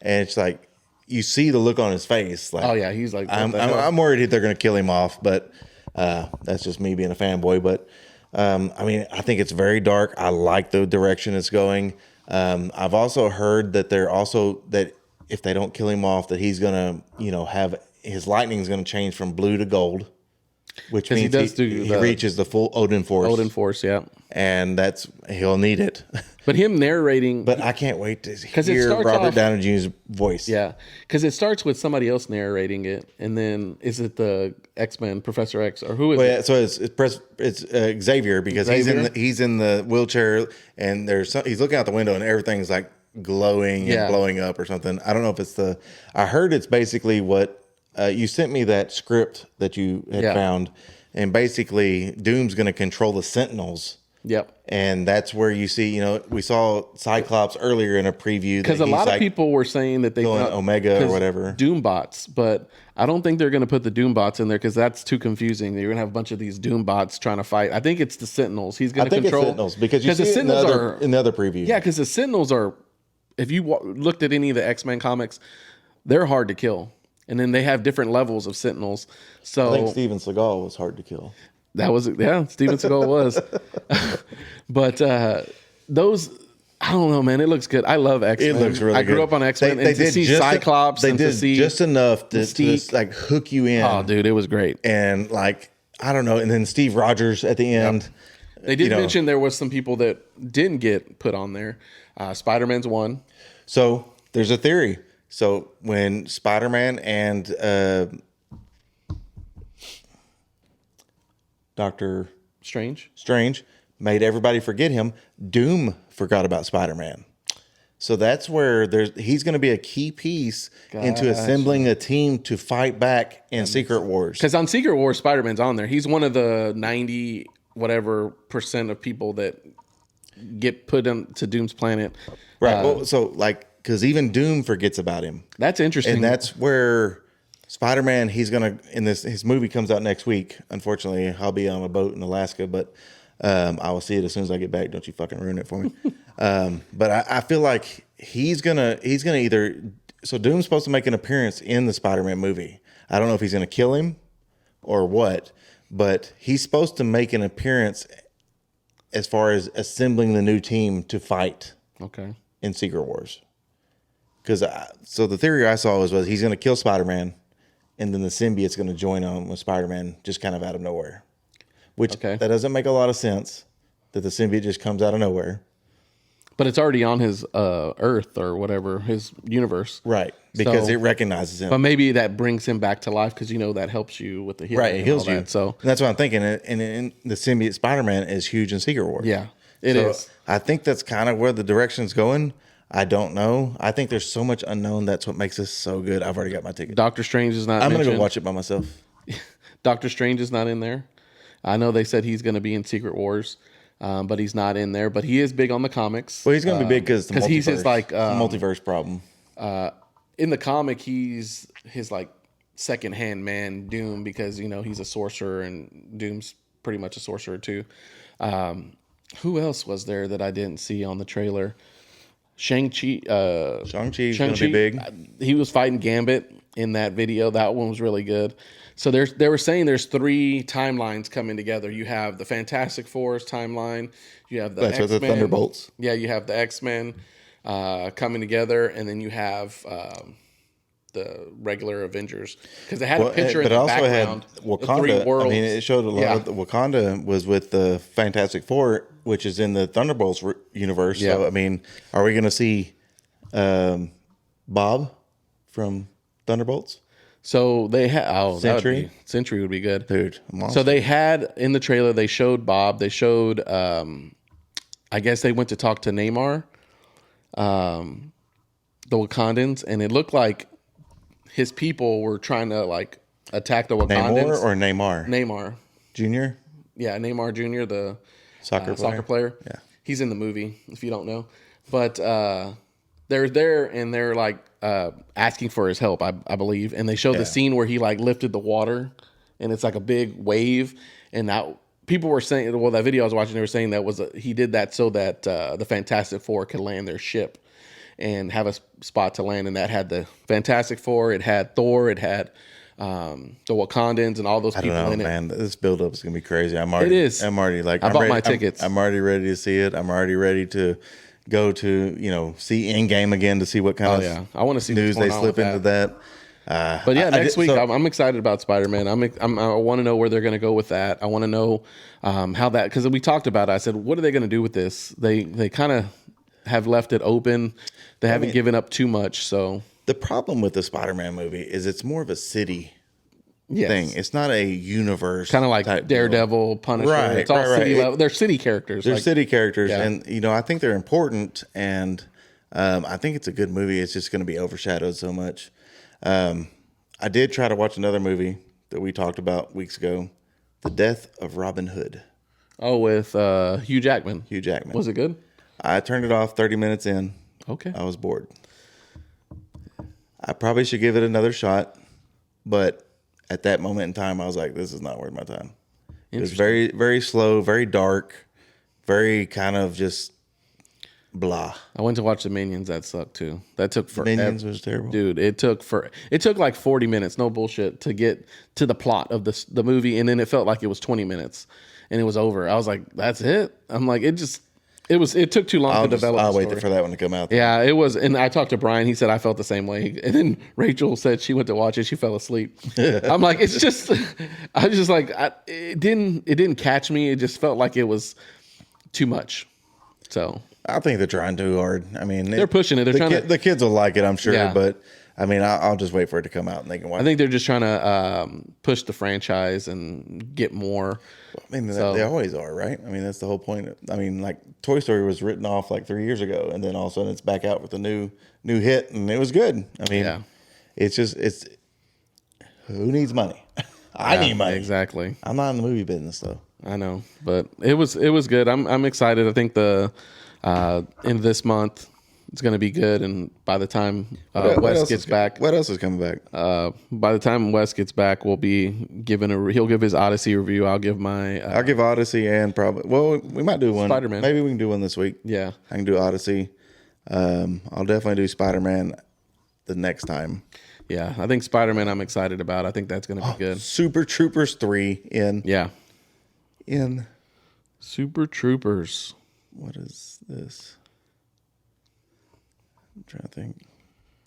and it's like you see the look on his face. Like, oh yeah, he's like, I'm worried they're going to kill him off, but that's just me being a fanboy. But I mean, I think it's very dark. I like the direction it's going. I've also heard that that if they don't kill him off, that he's gonna, have his lightning's gonna change from blue to gold, which means he reaches the full Odin Force. Odin Force, yeah. And he'll need it. But him narrating, but I can't wait to hear Robert Downey Jr.'s voice. Yeah, because it starts with somebody else narrating it, and then is it the X-Men, Professor X, or who is it? Yeah, so it's Xavier, because he's in the wheelchair, and he's looking out the window, and everything's like glowing and blowing up or something. I don't know if it's I heard it's basically what you sent me, that script that you had found, and basically Doom's going to control the Sentinels. Yep. And that's where you see, we saw Cyclops earlier in a preview. Because a lot of people were saying that they got Omega or whatever. Doom bots, but I don't think they're going to put the Doom bots in there because that's too confusing. You're going to have a bunch of these Doom bots trying to fight. I think it's the Sentinels. He's going to control. It's Sentinels, because you see it in the other preview. Yeah, because the Sentinels are, if you looked at any of the X-Men comics, they're hard to kill. And then they have different levels of Sentinels. So I think Steven Seagal was hard to kill. That was, Steven Seagal was. But those, I don't know, man. It looks good. I love X-Men. It looks really good. I grew up on X-Men. And to see Cyclops and to see just enough to like hook you in. Oh, dude, it was great. And like, I don't know. And then Steve Rogers at the end. Yep. They did mention there was some people that didn't get put on there. Spider-Man's one. So there's a theory. So when Spider-Man and Doctor Strange made everybody forget him, Doom forgot about Spider-Man. So that's where he's going to be a key piece into assembling a team to fight back in Secret Wars. Because on Secret Wars, Spider-Man's on there. He's one of the 90 whatever % of people that get put into Doom's planet. Right. Well, so like, because even Doom forgets about him. That's interesting. And that's where Spider-Man, he's going to, his movie comes out next week. Unfortunately, I'll be on a boat in Alaska, but I will see it as soon as I get back. Don't you fucking ruin it for me. But I feel like he's gonna either, so Doom's supposed to make an appearance in the Spider-Man movie. I don't know if he's going to kill him or what, but he's supposed to make an appearance as far as assembling the new team to fight in Secret Wars. So the theory I saw was he's going to kill Spider-Man, and then the symbiote's going to join on with Spider-Man just kind of out of nowhere. Which that doesn't make a lot of sense, that the symbiote just comes out of nowhere. But it's already on his Earth or whatever, his universe. Right, because it recognizes him. But maybe that brings him back to life because, that helps you with the healing. Right, it heals you. So and that's what I'm thinking. And the symbiote Spider-Man is huge in Secret Wars. Yeah, it is. I think that's kind of where the direction's going. I don't know. I think there's so much unknown. That's what makes this so good. I've already got my ticket. Doctor Strange is not I'm going to go watch it by myself. Doctor Strange is not in there. I know they said he's going to be in Secret Wars, but he's not in there. But he is big on the comics. Well, he's going to be big because he's his multiverse problem. In the comic, he's his second-hand man, Doom, because he's a sorcerer and Doom's pretty much a sorcerer too. Who else was there that I didn't see on the trailer? Shang-Chi. Shang-Chi's going to be big. He was fighting Gambit in that video. That one was really good. So they were saying there's 3 timelines coming together. You have the Fantastic Four's timeline. You have the X-Men. The Thunderbolts. Yeah, you have the X-Men coming together, and then you have the regular Avengers. Because they had a picture in the background. But also had Wakanda. 3 worlds. I mean, it showed a lot of Wakanda was with the Fantastic Four, which is in the Thunderbolts universe. Yeah. So, I mean, are we going to see Bob from Thunderbolts? So they had Sentry. Sentry would be good, dude. So they had in the trailer. They showed Bob. They showed. I guess they went to talk to Namor, the Wakandans, and it looked like his people were trying to attack the Wakandans. Namor or Neymar? Neymar Jr. Yeah, Neymar Jr. The soccer player. Yeah, he's in the movie. If you don't know, but they're there and they're asking for his help, I believe. And they showed the scene where he lifted the water, and it's like a big wave. And now people were saying, well, that video I was watching, they were saying that he did that so that the Fantastic Four could land their ship and have a spot to land. And that had the Fantastic Four, it had Thor, it had the Wakandans and all those people in it. Man, this build-up is gonna be crazy. I'm already like, I bought my tickets. I'm already ready to see it. I'm already ready to go to see Endgame again to see what kind of I want to see news they slip into that. But yeah, next week I'm excited about Spider-Man. I want to know where they're going to go with that. I want to know how that, because we talked about it. I said, what are they going to do with this? They kind of have left it open. They haven't given up too much. So the problem with the Spider-Man movie is it's more of a city thing. It's not a universe, kind of like Daredevil, Punisher. Right, it's all city level. They're city characters. They're city characters, and I think they're important. And I think it's a good movie. It's just going to be overshadowed so much. I did try to watch another movie that we talked about weeks ago, The Death of Robin Hood. Oh, with Hugh Jackman. Hugh Jackman. Was it good? I turned it off 30 minutes in. Okay. I was bored. I probably should give it another shot, but at that moment in time, I was like, this is not worth my time. It was very, very slow, very dark, very kind of just blah. I went to watch the Minions. That sucked too. That took forever. Minions was terrible, dude. It took like 40 minutes, no bullshit, to get to the plot of the movie, and then it felt like it was 20 minutes, and it was over. I was like, that's it. I'm like, it took too long to develop. I'll wait for that one to come out. Yeah, it was. And I talked to Brian. He said I felt the same way. And then Rachel said she went to watch it. She fell asleep. I'm like, it's just. I was just like, it didn't catch me. It just felt like it was too much. So. I think they're trying too hard. I mean, they're pushing it. The kids will like it, I'm sure. Yeah. But I mean, I'll just wait for it to come out and they can watch it. I think they're just trying to push the franchise and get more. I mean, they always are, right? I mean, that's the whole point. I mean, like Toy Story was written off like 3 years ago, and then all of a sudden it's back out with a new hit, and it was good. I mean, it's who needs money? I need money. Exactly. I'm not in the movie business though. I know, but it was good. I'm excited. I think the in this month it's going to be good, and by the time Wes gets back, what else is coming back? By the time Wes gets back, we'll be he'll give his Odyssey review. I'll give my I'll give Odyssey, and probably we might do one Spider-Man. Maybe we can do one this week. Yeah, I can do Odyssey. I'll definitely do Spider-Man the next time. Yeah, I think Spider-Man I'm excited about. I think that's going to be good. Super Troopers 3 in Super Troopers. What is this? I'm trying to think.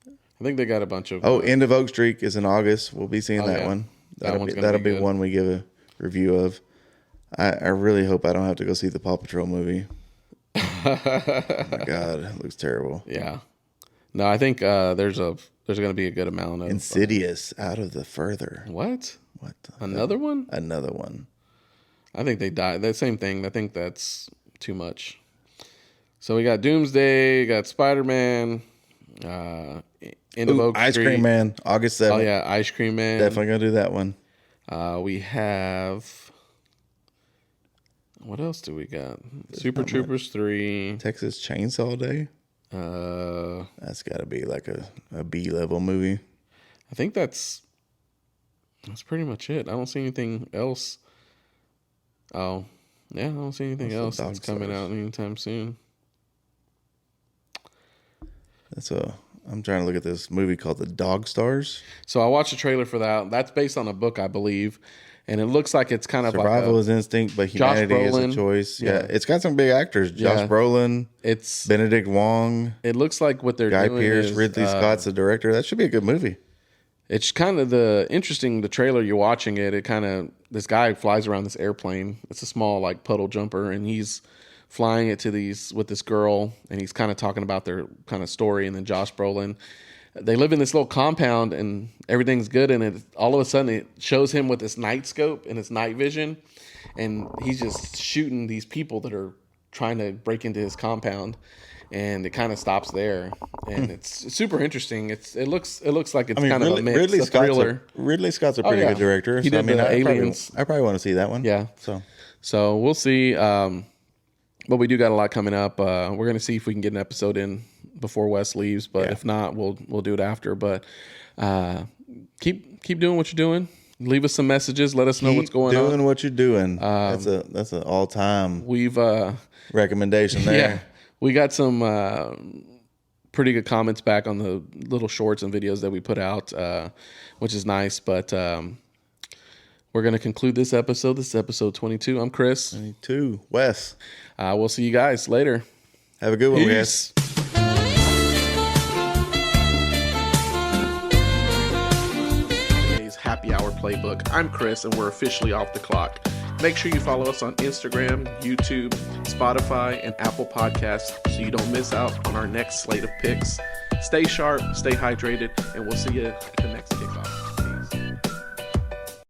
I think they got a bunch of. End of Oak Streak is in August. We'll be seeing that one. That'll be one we give a review of. I really hope I don't have to go see the Paw Patrol movie. Oh my God, it looks terrible. Yeah. No, I think there's going to be a good amount of Insidious Out of the Further. What? Another one? Another one. I think they died. That same thing. I think that's too much. So we got Doomsday, got Spider-Man, End of Oak Street. Ice Cream Man, August 7th. Oh yeah, Ice Cream Man. Definitely gonna do that one. We have. What else do we got? Super Troopers 3. Texas Chainsaw Day. That's got to be like a B-level movie. I think that's pretty much it. I don't see anything else. Oh, yeah, I don't see anything else that's coming out anytime soon. I'm trying to look at this movie called The Dog Stars. So I watched a trailer for that. That's based on a book, I believe. And it looks like it's kind of Survival like is instinct, but humanity is a choice. Yeah. It's got some big actors. Josh Brolin. It's Benedict Wong. It looks like what they're doing. Guy Pearce, Ridley Scott's the director. That should be a good movie. It's kind of the trailer you're watching it. It kind of, this guy flies around this airplane. It's a small like puddle jumper, and he's flying it with this girl, and he's kind of talking about their kind of story. And then Josh Brolin, they live in this little compound and everything's good. And all of a sudden it shows him with this night scope and his night vision. And he's just shooting these people that are trying to break into his compound. And it kind of stops there. And it's super interesting. It looks like it's kind of a mix, a thriller. Ridley Scott's a pretty good director. He did Aliens. I probably want to see that one. Yeah. So we'll see. But we do got a lot coming up. We're going to see if we can get an episode in before Wes leaves, but if not, we'll do it after. But keep doing what you're doing. Leave us some messages. Let us know what's going on. Doing what you're doing. That's an all time. We've recommendation there. Yeah, we got some pretty good comments back on the little shorts and videos that we put out, which is nice. But we're going to conclude this episode. This is episode 22. I'm Chris. 22. Wes. We'll see you guys later. Have a good one, Peace. guys. Happy Hour Playbook. I'm Chris, and we're officially off the clock. Make sure you follow us on Instagram, YouTube, Spotify, and Apple Podcasts so you don't miss out on our next slate of picks. Stay sharp, stay hydrated, and we'll see you at the next kickoff.